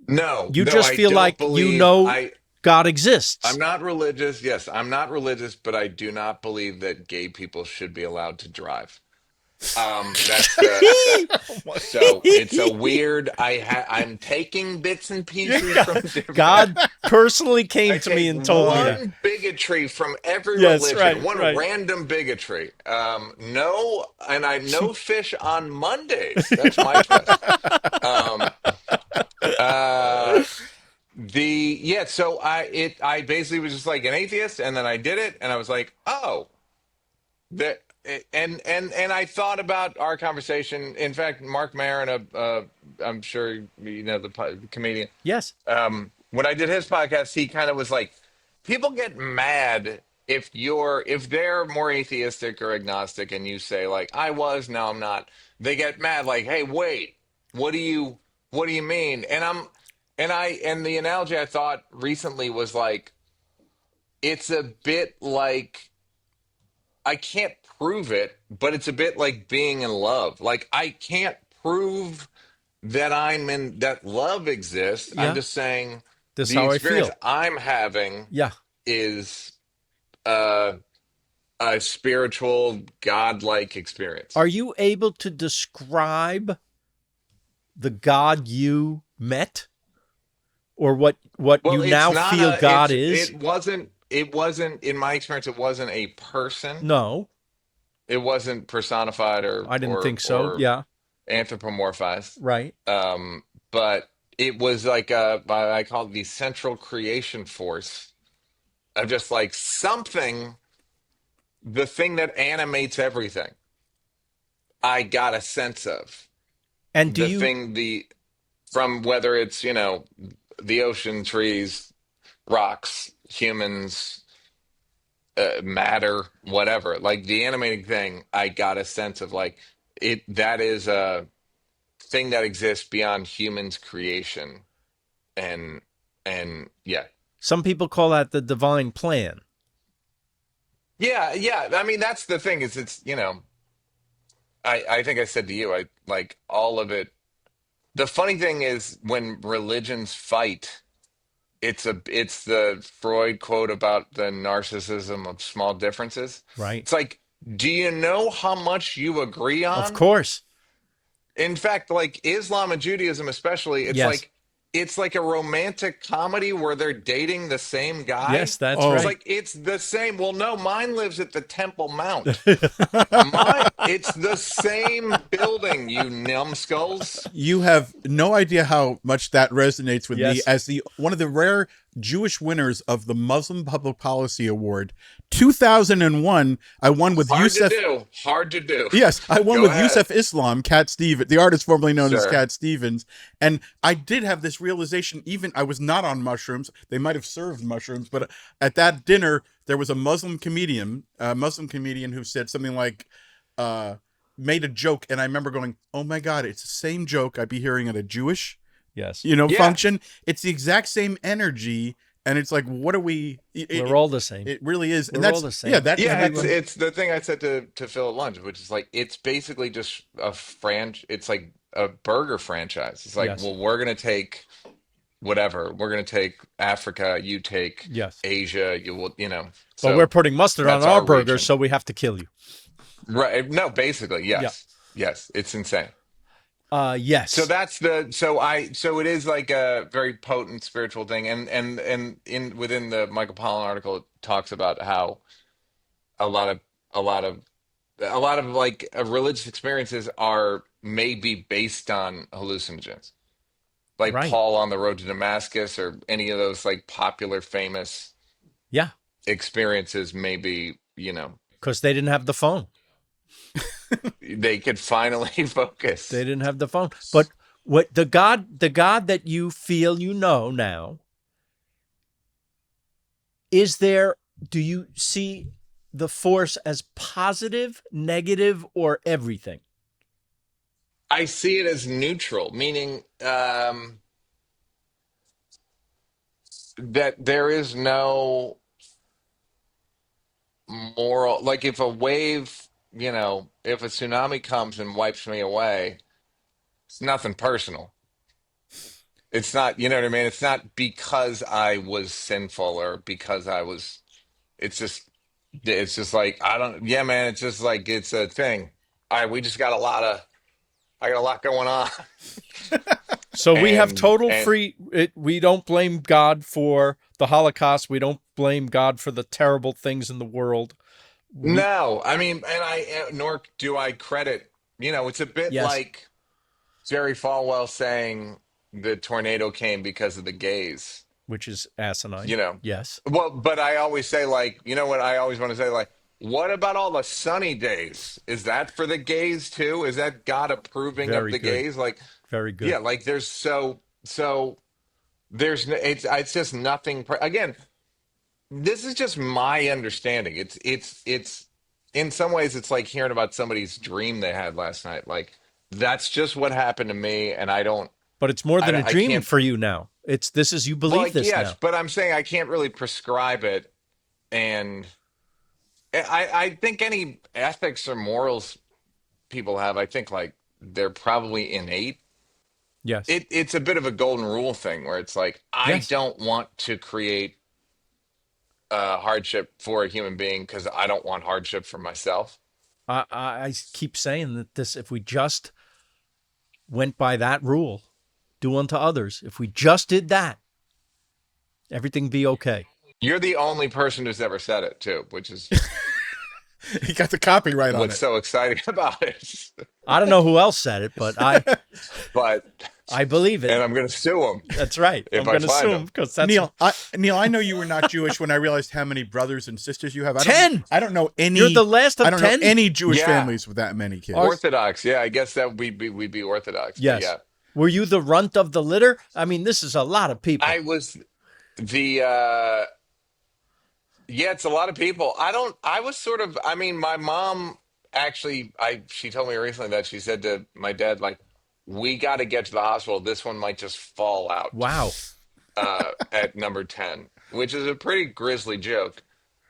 No. You no, just I feel don't like believe, you know God exists. I'm not religious. Yes, I'm not religious, but I do not believe that gay people should be allowed to drive. That's so it's a weird. I'm taking bits and pieces from different. God personally I came to me take and told me that. one bigotry from every Yes, religion, right, one right. random bigotry. No, and I no fish on Mondays. That's my test. Uh, so I basically was just like an atheist, and then I did it, and I was like, oh, that, and I thought about our conversation. In fact, Mark Maron, I'm sure you know the comedian. Yes. When I did his podcast, he kind of was like, people get mad if they're more atheistic or agnostic, and you say like, I was, now I'm not. They get mad like, hey, wait, what do you mean? And the analogy I thought recently was like, it's a bit like I can't prove it, but it's a bit like being in love. Like I can't prove that love exists. I'm Yeah. just saying This is the how I experience feel. I'm having Yeah. is uh, a spiritual, godlike experience. Are you able to describe the God you met, or what Well, you it's now not feel a. God It's is? it wasn't in my experience. It wasn't a person. No, It wasn't personified I didn't think so. or Yeah. anthropomorphized. Right. But it was like I call it the central creation force of just like something, the thing that animates everything. I got a sense of And do the you thing, from whether it's, the ocean, trees, rocks, humans, matter, whatever, like the animating thing, I got a sense of like that is a thing that exists beyond humans' creation. And yeah. some people call that the divine plan. Yeah, yeah. I mean, that's the thing is I think I said to you, I like all of it. The funny thing is when religions fight, it's the Freud quote about the narcissism of small differences. Right. It's like, do you know how much you agree Of on? course. In fact, like Islam and Judaism especially, Yes. it's like a romantic comedy where they're dating the same guy. Yes, that's Oh. It's right. like it's the same. Well, no, mine lives at the Temple Mount. It's the same building, you numbskulls. You have no idea how much that resonates with me Yes. as the one of the rare Jewish winners of the Muslim Public Policy Award. 2001, I won with Yusuf. Hard to do. Yes, I won Go with ahead. Yusuf Islam, Cat Stevens, the artist formerly known as Sure. Cat Stevens. And I did have this realization, even I was not on mushrooms. They might have served mushrooms, but at that dinner, there was a Muslim comedian who said something like, made a joke. And I remember going, oh my God, it's the same joke I'd be hearing at a Jewish, Yes. Yeah. function. It's the exact same energy. And it's like, what are we? We're all the same. It really is. And We're that's, all the same. yeah, that, Yeah, that- it's the thing I said to Phil at lunch, which is like it's basically just it's like a burger franchise. It's like, Yes. well, we're gonna take whatever. We're gonna take Africa, you take Yes. Asia, you will, But so we're putting mustard on that's our our burgers, region. so we have to kill you. Right. No, basically, yes. Yeah. Yes, it's insane. Yes. So so it is like a very potent spiritual thing, and in within the Michael Pollan article, it talks about how a lot of a lot of a lot of like religious experiences are maybe based on hallucinogens, like Right. Paul on the road to Damascus, or any of those like popular famous Yeah, experiences. Maybe because they didn't have the phone. they could finally focus. They didn't have the phone. But what the God that you feel you know now, is there, do you see the force as positive, negative, or everything? I see it as neutral, meaning that there is no moral. Like if a wave, if a tsunami comes and wipes me away, it's nothing personal. It's not, you know what I mean? It's not because I was sinful or because I was. It's just, like I don't. Yeah, man. It's just like it's a thing. All right, we just got a lot of. I got a lot going on. So we have total and free. We don't blame God for the Holocaust. We don't blame God for the terrible things in the world. No, I mean, and nor do I credit. It's a bit Yes. like Jerry Falwell saying the tornado came because of the gays. Which is asinine. Yes. Well, but I always say, like, what I always want to say, like, what about all the sunny days? Is that for the gays too? Is that God approving Very of the good. gays? Like, Very good. yeah, like there's there's it's just nothing. Again, this is just my understanding. It's in some ways it's like hearing about somebody's dream they had last night. Like that's just what happened to me, and I don't. But it's more than a I dream can't. for you now. This is you believe Well, like, this yes, now. but I'm saying I can't really prescribe it, and I think any ethics or morals people have, I think like they're probably innate. Yes. It's a bit of a golden rule thing where it's like I Yes. don't want to create hardship for a human being because I don't want hardship for myself. I keep saying that this, if we just went by that rule, do unto others, if we just did that, everything be okay. You're the only person who's ever said it too, which is He got the copyright on what's it. so exciting about it. I don't know who else said it, but But I believe it. and I'm going to sue him That's right. if I'm I going to find assume him. because that's Neal, I know you were not Jewish when I realized how many brothers and sisters you have. 10. I don't know any. You're the last of I don't 10? know any Jewish Yeah. families with that many kids. Orthodox. Yeah, I guess that we'd be Orthodox. But Yes. yeah. Were you the runt of the litter? I mean, this is a lot of people. I was the yeah, it's a lot of people. I was sort of I mean, my mom actually she told me recently that she said to my dad, like, we gotta get to the hospital. This one might just fall out Wow. at number 10, which is a pretty grisly joke.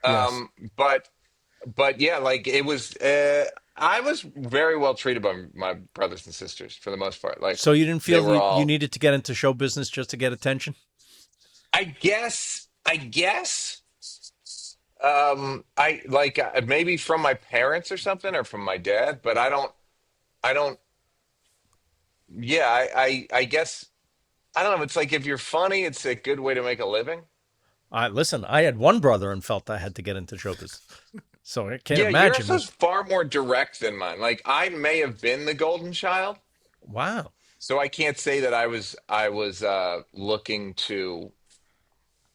Yes. But yeah, like it was I was very well treated by my brothers and sisters for the most part. Like So you didn't they feel were you all needed to get into show business just to get attention? I guess I like maybe from my parents or something or from my dad, but I don't yeah, I guess I don't know. It's like if you're funny, it's a good way to make a living. Listen, I had one brother and felt I had to get into show business. So I can't Yeah, imagine. yours was far more direct than mine. Like I may have been the golden child, Wow. so I can't say that I was looking to,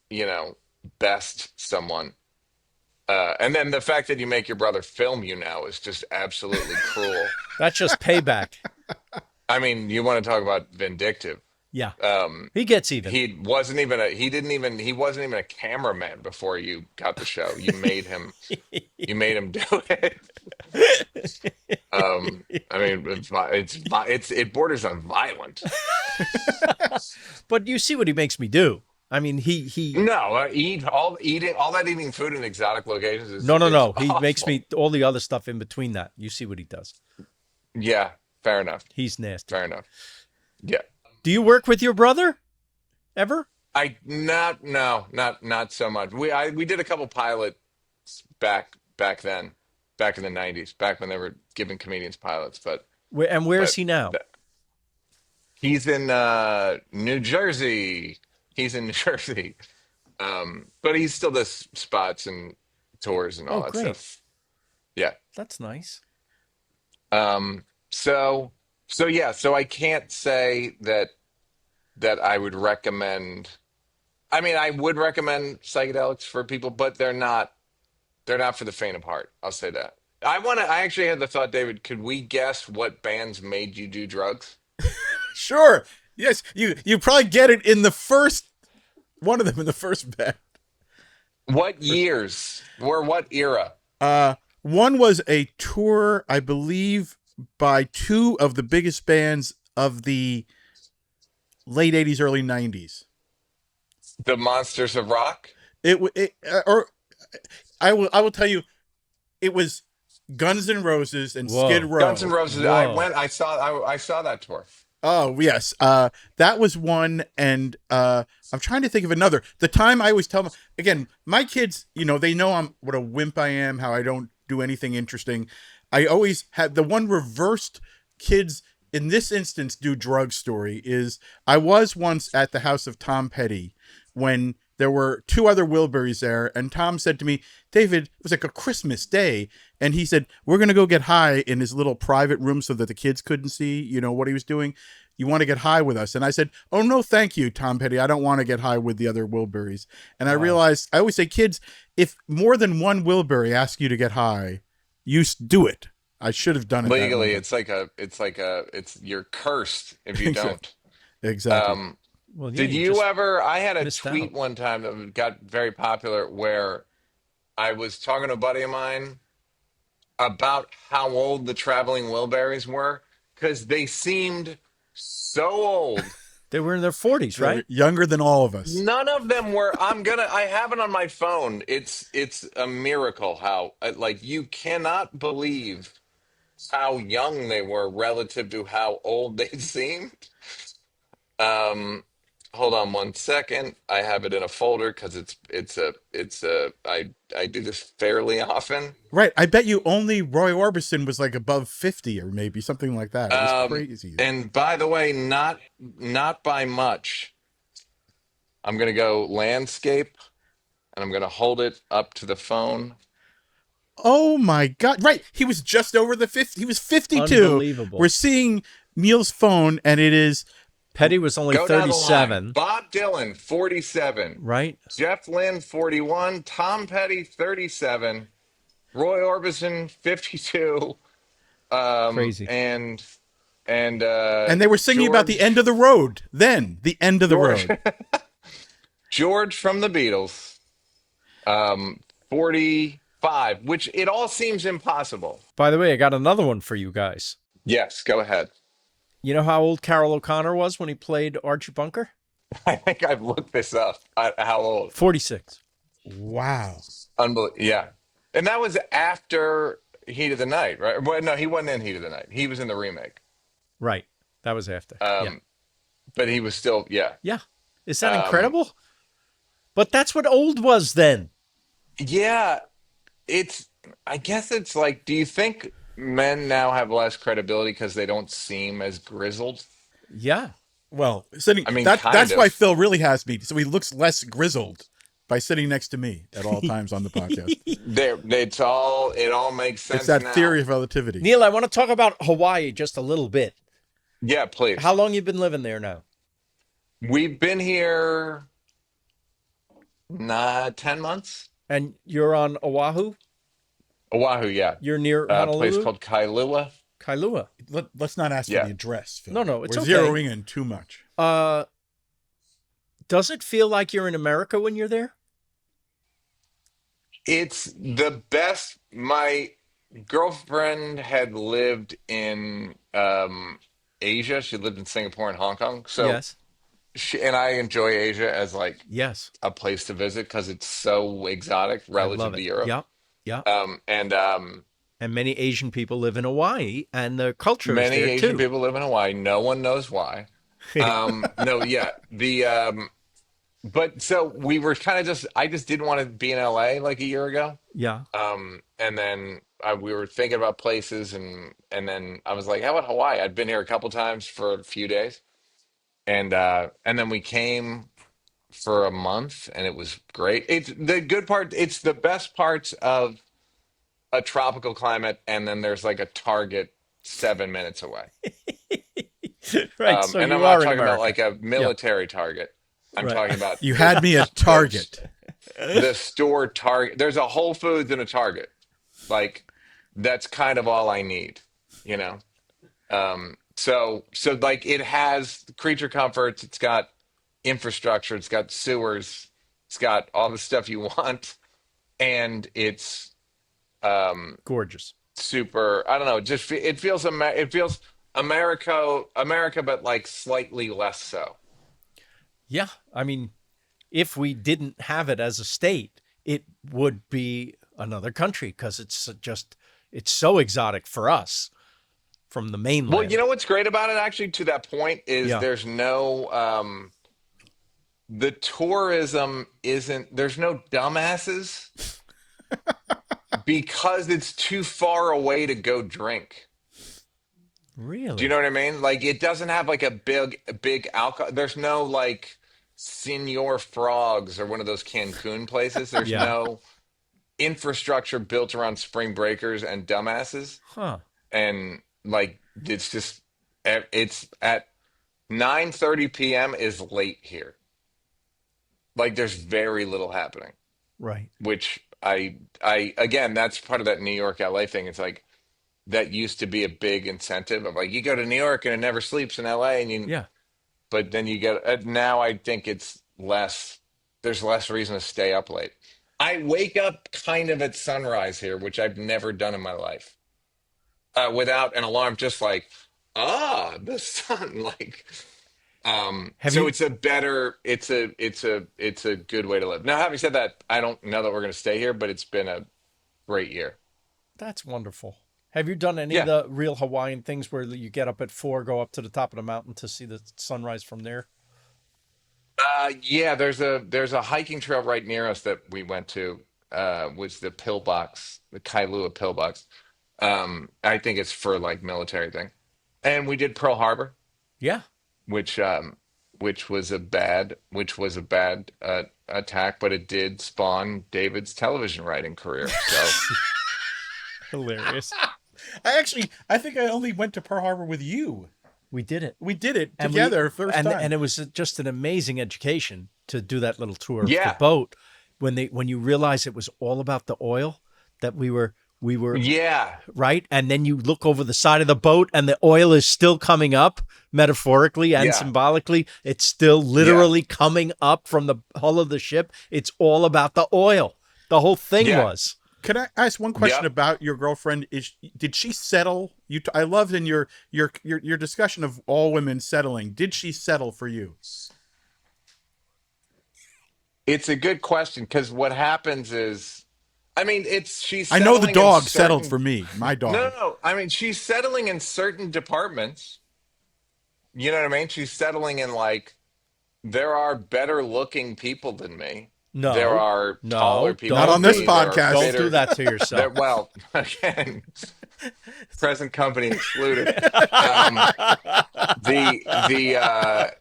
you know, best someone. And then the fact that you make your brother film you now is just absolutely cruel. That's just payback. I mean, you want to talk about vindictive. Yeah. Um, He gets even. he wasn't even a cameraman before you got the show. You made him do it. I mean, it borders on violent. But you see what he makes me do. I mean, he No, all that eating food in exotic locations is no, no, is no. He makes awful. me all the other stuff in between that. You see what he does. Yeah, fair enough. He's nasty. Fair enough. Yeah. Do you work with your brother ever? I not no not so much. We did a couple pilots back then, back in the '90s, back when they were giving comedians pilots. And where is But he now? th- he's in New Jersey. He's in New Jersey, but he still does spots and tours and all Oh, that great. stuff. Yeah. That's nice. Um. So yeah. So I can't say that I would recommend. I mean, I would recommend psychedelics for people, but they're not for the faint of heart. I'll say that. I actually had the thought, David, could we guess what bands made you do drugs? Sure. Yes, you probably get it in the first one of them in the first bet. What years or what era? One was a tour, I believe, by two of the biggest bands of the late '80s, early '90s. The Monsters of Rock? Or I will tell you, it was Guns N' Roses and Whoa. Skid Row. Guns N' Roses. Whoa. I saw that tour. Oh yes, that was one, and I'm trying to think of another. The time I always tell them again, my kids, they know what a wimp I am, how I don't do anything interesting. I always had the one reversed kids in this instance do drug story is I was once at the house of Tom Petty when there were two other Wilburys there, and Tom said to me, David, it was like a Christmas day, and he said, we're going to go get high in his little private room so that the kids couldn't see, what he was doing. You want to get high with us? And I said, oh, no, thank you, Tom Petty. I don't want to get high with the other Wilburys. And I realized, I always say, kids, if more than one Wilbury asks you to get high, you do it. I should have done it that Legally, way. you're cursed if you don't. Exactly. Well, yeah, Did you just ever? I had a missed tweet out. one time that got very popular where I was talking to a buddy of mine about how old the traveling Wilburys were because they seemed so old They were in their 40s, right? Younger than all of us. None of them were. I have it on my phone. It's a miracle how like you cannot believe how young they were relative to how old they seemed. Um, Hold on one second. I have it in a folder because I do this fairly often. Right. I bet you only Roy Orbison was like above 50 or maybe something like that. It was crazy. And by the way, not by much. I'm gonna go landscape, and I'm gonna hold it up to the phone. Oh my God. Right. He was just over the 50. He was 52. Unbelievable. We're seeing Neal's phone and it is Petty was only Go down the line. 37. Bob Dylan, 47. Right? Jeff Lynne, 41. Tom Petty, 37. Roy Orbison, 52. Crazy. And they were singing about the end of the road. Then the end of the road. George from the Beatles, 45, which it all seems impossible. By the way, I got another one for you guys. Yes, go ahead. You know how old Carroll O'Connor was when he played Archie Bunker? I think I've looked this up. How old? 46. Wow. Unbelievable. Yeah. And that was after Heat of the Night, right? Well, no, he wasn't in Heat of the Night. He was in the remake. Right. That was after. Yeah. But he was still, yeah. Yeah. Is that incredible? But that's what old was then. Yeah. I guess it's like, do you think men now have less credibility because they don't seem as grizzled? Yeah. Well, sitting. I mean, that's kind why of. Phil really has me. So he looks less grizzled by sitting next to me at all times on the podcast. It all makes sense. It's that now. theory of relativity. Neal, I want to talk about Hawaii just a little bit. Yeah, please. How long you been living there now? We've been here 10 months. And you're on Oahu? Oahu, yeah. You're near A Honolulu? place called Kailua. Kailua. Let's not ask Yeah. for the address, Phil. No, it's We're okay. zeroing in too much. Does it feel like you're in America when you're there? It's the best. My girlfriend had lived in Asia. She lived in Singapore and Hong Kong. So Yes. she and I enjoy Asia as like Yes. a place to visit because it's so exotic I relative love to it. Europe. Yep. Yep. And And many Asian people live in Hawaii, and the culture many is there Asian too. people live in Hawaii. No one knows why. No, yeah. But so we were kind of I just didn't want to be in LA like a year ago. Yeah. And then we were thinking about places, and then I was like, how about Hawaii? I'd been here a couple times for a few days, and then we came for a month, and it was great. It's the good part. It's the best parts of a tropical climate, and then there's like a Target 7 minutes away. Right. So And you I'm are not in talking about America. like a military Target. I'm Right. talking about You had me at Target. the store Target. There's a Whole Foods and a Target. Like that's kind of all I need, you know. So like it has creature comforts. It's got infrastructure. It's got sewers. It's got all the stuff you want, and it's Gorgeous. super. I don't know. It feels America, but like slightly less so. Yeah. I mean, if we didn't have it as a state, it would be another country because it's so exotic for us from the mainland. Well, you know what's great about it, actually, to that point, is Yeah. there's no the tourism isn't. There's no dumbasses because it's too far away to go drink. Really? Do you know what I mean? Like it doesn't have like a big alcohol. There's no like Senor Frogs or one of those Cancun places. There's Yeah. no infrastructure built around spring breakers and dumbasses. Huh. And like it's at 9:30 p.m. is late here. Like there's very little happening, Right. which I again, that's part of that New York LA thing. It's like that used to be a big incentive of like you go to New York and it never sleeps in LA, and Yeah. but then you get now I think it's less. There's less reason to stay up late. I wake up kind of at sunrise here, which I've never done in my life, without an alarm. Just like the sun. Like Have So you? it's a better, it's a good way to live. Now, having said that, I don't know that we're going to stay here, but it's been a great year. That's wonderful. Have you done any of Yeah. the real Hawaiian things where you get up at 4, go up to the top of the mountain to see the sunrise from there? Yeah, there's a hiking trail right near us that we went to, was the Pillbox, the Kailua Pillbox. I think it's for like military thing. And we did Pearl Harbor, Yeah, which which was a bad attack, but it did spawn David's television writing career. So hilarious. I think I only went to Pearl Harbor with you. We did it. We did it And together first time. and it was just an amazing education to do that little tour of the yeah, boat when you realize it was all about the oil that we were yeah, right, and then you look over the side of the boat and the oil is still coming up, metaphorically and yeah, symbolically. It's still yeah, literally coming up from the hull of the ship. It's all about the oil. The whole thing yeah, was. Can I ask one question yep. about your girlfriend? Did she settle? I loved in your discussion of all women settling. Did she settle for you? It's a good question because what happens is, I mean, it's she's I know the settling in dog settled certain. for me. My No, dog. no, no. I mean, she's settling in certain departments. You know what I mean? She's settling in like there are better looking people than me. There No, are taller no, people Not on than this don't me. There are podcast. don't do fitter. that to There, yourself. well, again, present company excluded. Um, the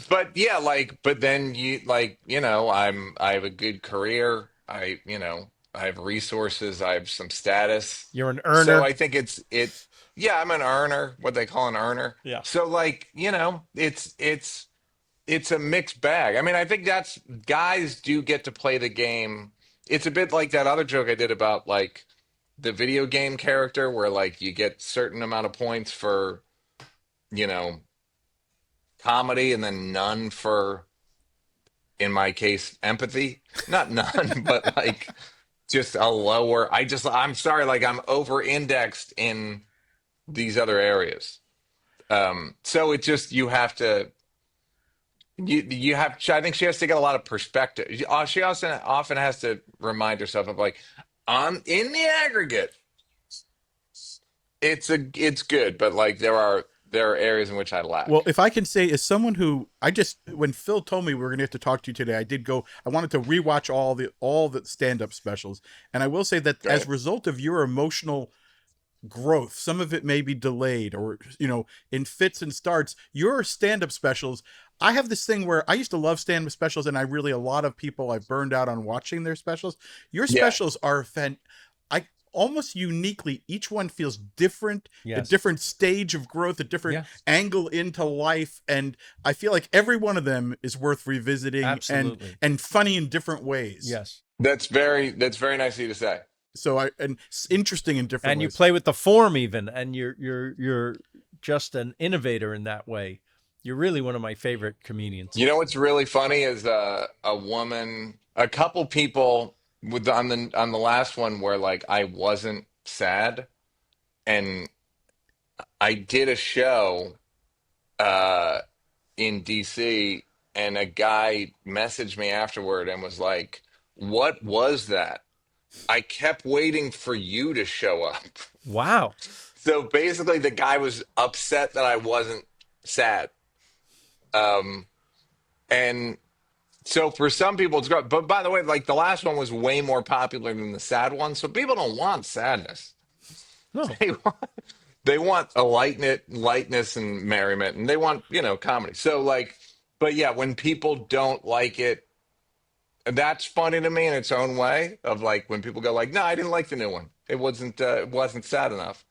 but yeah, like, but then I have a good career. I have resources. I have some status. You're an So earner. I think yeah, I'm an earner, what they call an earner. Yeah. So like, it's a mixed bag. I mean, I think that's guys do get to play the game. It's a bit like that other joke I did about like the video game character where like you get certain amount of points for, you know, comedy and then none for, in my case, empathy. Not none, but like just a lower. I'm sorry, like I'm over indexed in these other areas. So it just you have. I think she has to get a lot of perspective. She also often has to remind herself of like, on in the aggregate, it's good, but like there are areas in which I Well, lack. if I can say, as someone who when Phil told me we were going to have to talk to you today, I did go. I wanted to rewatch all the stand up specials, and I will say that as Great. a result of your emotional growth, some of it may be delayed or in fits and starts. Your stand up specials. I have this thing where I used to love stand up specials, and a lot of people I've burned out on watching their specials. Your Yeah. specials are I almost uniquely, each one feels different, a Yes. different stage of growth, a different Yes. angle into life, and I feel like every one of them is worth revisiting and Absolutely. and funny in different ways. Yes. That's very nice of you to say. So interesting in different And you ways. play with the form even, and you're just an innovator in that way. You're really one of my favorite comedians. You know what's really funny is a woman, a couple people with on the last one where like I wasn't sad, and I did a show uh in DC, and a guy messaged me afterward and was like, "What was that? I kept waiting for you to show up." Wow. So basically, the guy was upset that I wasn't sad. Um, and so for some people, it's great. But by the way, like the last one was way more popular than the sad one. So people don't want sadness. No. They want, they want a lightness and merriment, and they want, comedy. So like, but yeah, when people don't like it, that's funny to me in its own way. Of like when people go like, "No, I didn't like the new one. It wasn't sad enough."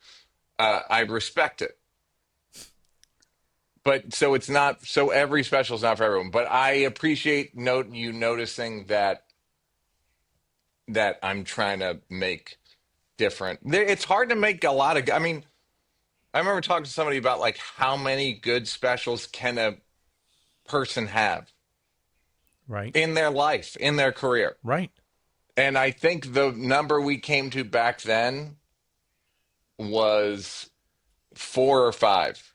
I respect it. But so it's not, so every special is not for everyone. But I appreciate you noticing that I'm trying to make different. It's hard to make a lot of. I mean, I remember talking to somebody about like how many good specials can a person have Right. in their life, in their career. Right. And I think the number we came to back then was 4 or 5.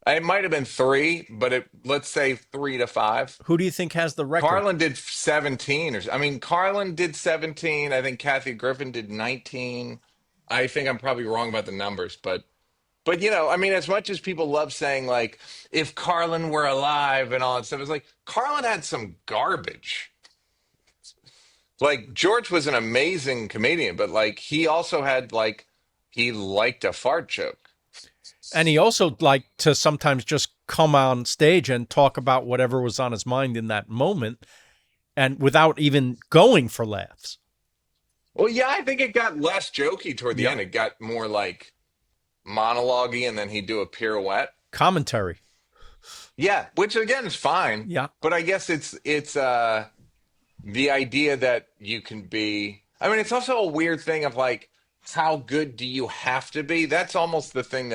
It might have been three, but let's say 3 to 5. Who do you think has the record? Carlin did 17, I mean, Carlin did 17. I think Kathy Griffin did 19. I think I'm probably wrong about the numbers, but I mean, as much as people love saying like if Carlin were alive and all that stuff, it's like Carlin had some garbage. Like George was an amazing comedian, but like he also had like he liked a fart joke. And he also liked to sometimes just come on stage and talk about whatever was on his mind in that moment, and without even going for laughs. Well, yeah, I think it got less jokey toward the Yeah. end. It got more like monologue-y, and then he'd do a pirouette. Commentary. Yeah, which again is fine. Yeah. But I guess it's the idea that you can be. I mean, it's also a weird thing of like how good do you have to be? That's almost the thing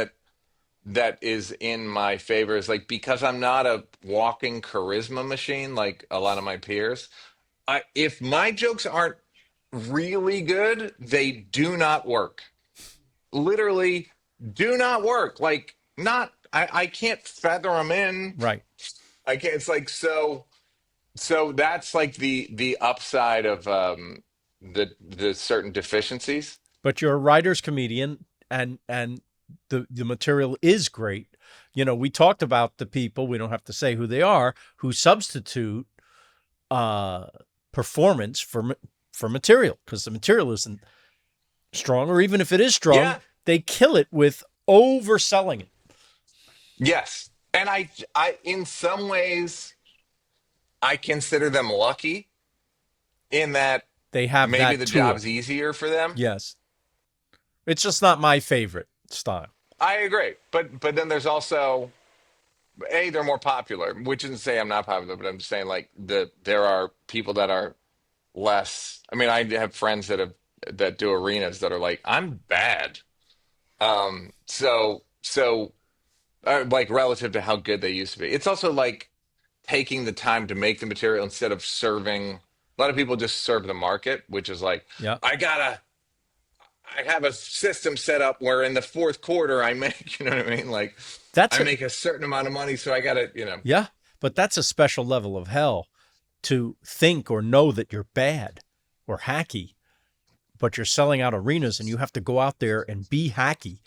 that is in my favor is like because I'm not a walking charisma machine like a lot of my peers. If my jokes aren't really good, they do not work. Literally do not work. Like not I can't feather them in. Right. I can't it's like so that's like the upside of the certain deficiencies. But you're a writer's comedian, and the material is great. We talked about the people, we don't have to say who they are, who substitute performance for material because the material isn't strong, or even if it is strong, Yeah. they kill it with overselling it. Yes. And I in some ways I consider them lucky in that They have maybe that the tool. job's easier for them. Yes. It's just not my favorite style. I agree. But then there's also they're more popular, which isn't to say I'm not popular, but I'm just saying like there are people that are less. I mean, I have friends that do arenas that are like, I'm bad. So like relative to how good they used to be. It's also like taking the time to make the material instead of serving. A lot of people just serve the market, which is like, Yeah. I have a system set up where in the fourth quarter I make, you know what I mean? Like That's I make a certain amount of money, so I gotta. Yeah, but that's a special level of hell to think or know that you're bad or hacky, but you're selling out arenas and you have to go out there and be hacky.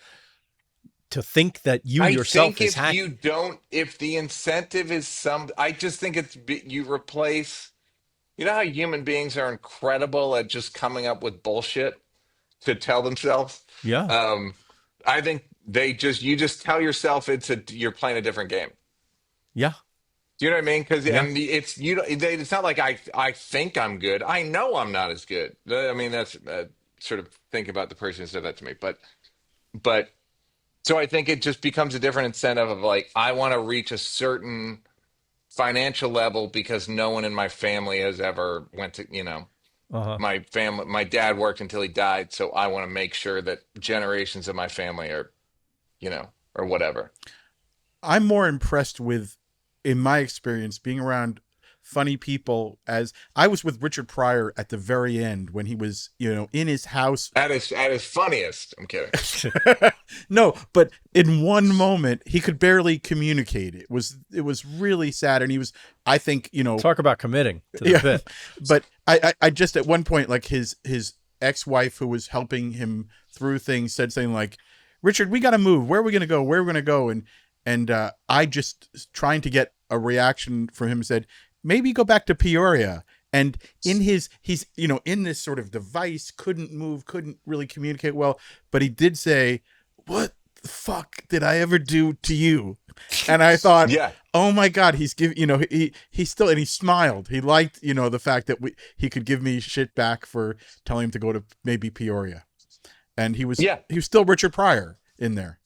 To think that you I yourself think is if hacky. you don't, if the incentive is I just think you replace, how human beings are incredible at just coming up with bullshit to tell themselves. Yeah. I think you just tell yourself you're playing a different game. Yeah. Do you know what I mean? Because Yeah. and it's not like I think I'm good. I know I'm not as good. I mean that's sort of think about the person who said that to me, but so I think it just becomes a different incentive of like I want to reach a certain financial level because no one in my family has ever went to Uh-huh. my dad worked until he died, so I want to make sure that generations of my family are or whatever. I'm more impressed with, in my experience, being around funny people as I was with Richard Pryor at the very end when he was, in his house. At his funniest. I'm kidding. No, but in one moment he could barely communicate. It was really sad, and he was, I think, Talk about committing to the bit. But I just at one point, like his ex-wife who was helping him through things said something like, "Richard, we got to move. Where are we going to go? Where are we going to go?" And I just trying to get a reaction from him said, "Maybe go back to Peoria." And he's in this sort of device, couldn't move, couldn't really communicate well, but he did say, "What the fuck did I ever do to you?" And I thought, Yeah. oh my God, he's giving, he still, and he smiled. He liked, the fact that he could give me shit back for telling him to go to maybe Peoria. And he was still Richard Pryor in there.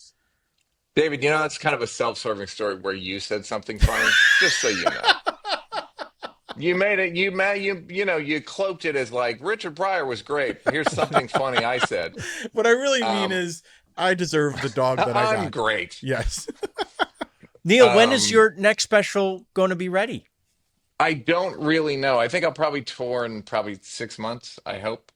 David, that's kind of a self-serving story where you said something funny, just so you know. You made it, you cloaked it as like Richard Pryor was great. Here's something funny I said. What I really mean is I deserve the dog that I got. I'm great. Yes. Neal, when is your next special going to be ready? I don't really know. I think I'll probably tour in probably 6 months, I hope.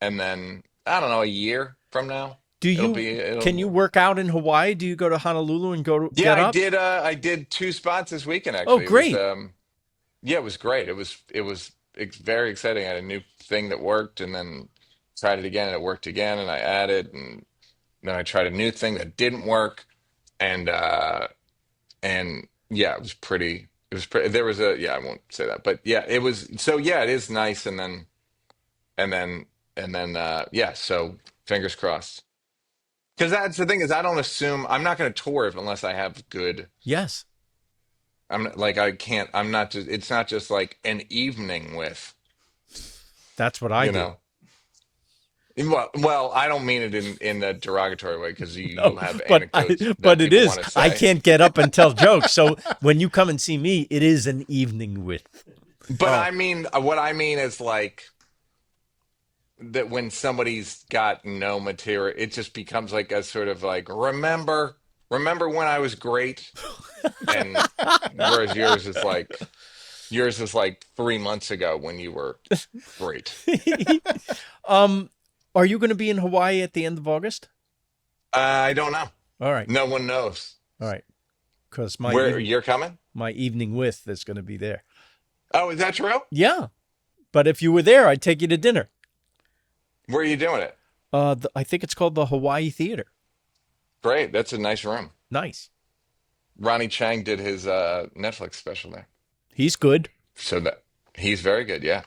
And then, I don't know, a year from now. Do you can you work out in Hawaii? Do you go to Honolulu and go to Yeah, get up? I did 2 spots this weekend actually. Oh, great. Yeah, it was great. It's very exciting. I had a new thing that worked, and then tried it again, and it worked again, and I added, and then I tried a new thing that didn't work, and yeah, it was pretty. It was pretty. There was a yeah, I won't say that, but yeah, it was. So yeah, it is nice, and then yeah. So fingers crossed. Because that's the thing is, I don't assume I'm not going to tour if unless I have good. Yes. I'm not- like I can't. I'm not just. It's not just like an evening with. That's what I You do. know. Well, I don't mean it in a derogatory way because you have But anecdotes that but it people is. want to I say. can't get up and tell jokes. So when you come and see me, it is an evening with. But I mean, what I mean is like that when somebody's got no material, it just becomes like a sort of like remember when I was great, and whereas yours is like 3 months ago when you were great. Are you going to be in Hawaii at the end of August? I don't know. All right. No one knows. All right. Because Where you're coming? my evening with is going to be there. Oh, is that true? Yeah. But if you were there, I'd take you to dinner. Where are you doing it? I think it's called the Hawaii Theater. Great. That's a nice room. Nice. Ronnie Chang did his Netflix special there. He's good. So that he's very good, yeah.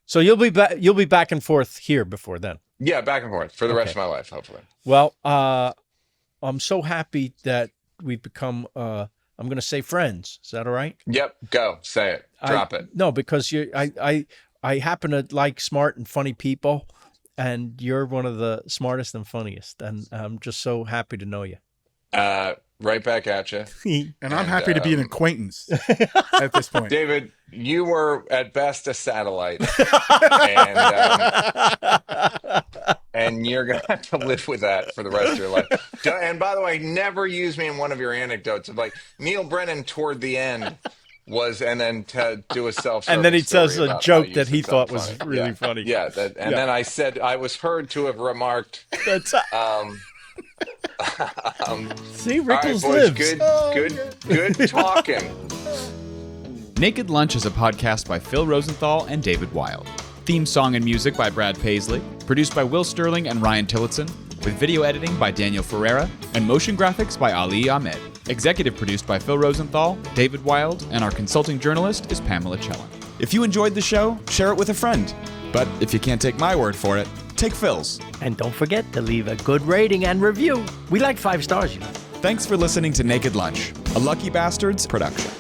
So you'll be back. You'll be back and forth here before then. Yeah, back and forth for the rest of Okay. my life, hopefully. Well, I'm so happy that we've become. I'm going to say friends. Is that all right? Yep, go say it, drop it. No, because I happen to like smart and funny people, and you're one of the smartest and funniest, and I'm just so happy to know you. Right back at you, And I'm happy to be an acquaintance at this point. David. You were at best a satellite, and you're gonna have to live with that for the rest of your life. And by the way, never use me in one of your anecdotes of like Neal Brennan toward the end was, and then to do a self, And then he tells a joke that he thought was funny. really Yeah. funny. Yeah, then I said I was heard to have remarked. That's see, All right, Rickles boys, lives. good talking. Naked Lunch is a podcast by Phil Rosenthal and David Wild. Theme song and music by Brad Paisley. Produced by Will Sterling and Ryan Tillotson. With video editing by Daniel Ferreira. And motion graphics by Ali Ahmed. Executive produced by Phil Rosenthal, David Wild, and our consulting journalist is Pamela Chellan. If you enjoyed the show, share it with a friend. But if you can't take my word for it, take Phil's. And don't forget to leave a good rating and review. We like 5 stars, you know. Thanks for listening to Naked Lunch, a Lucky Bastards production.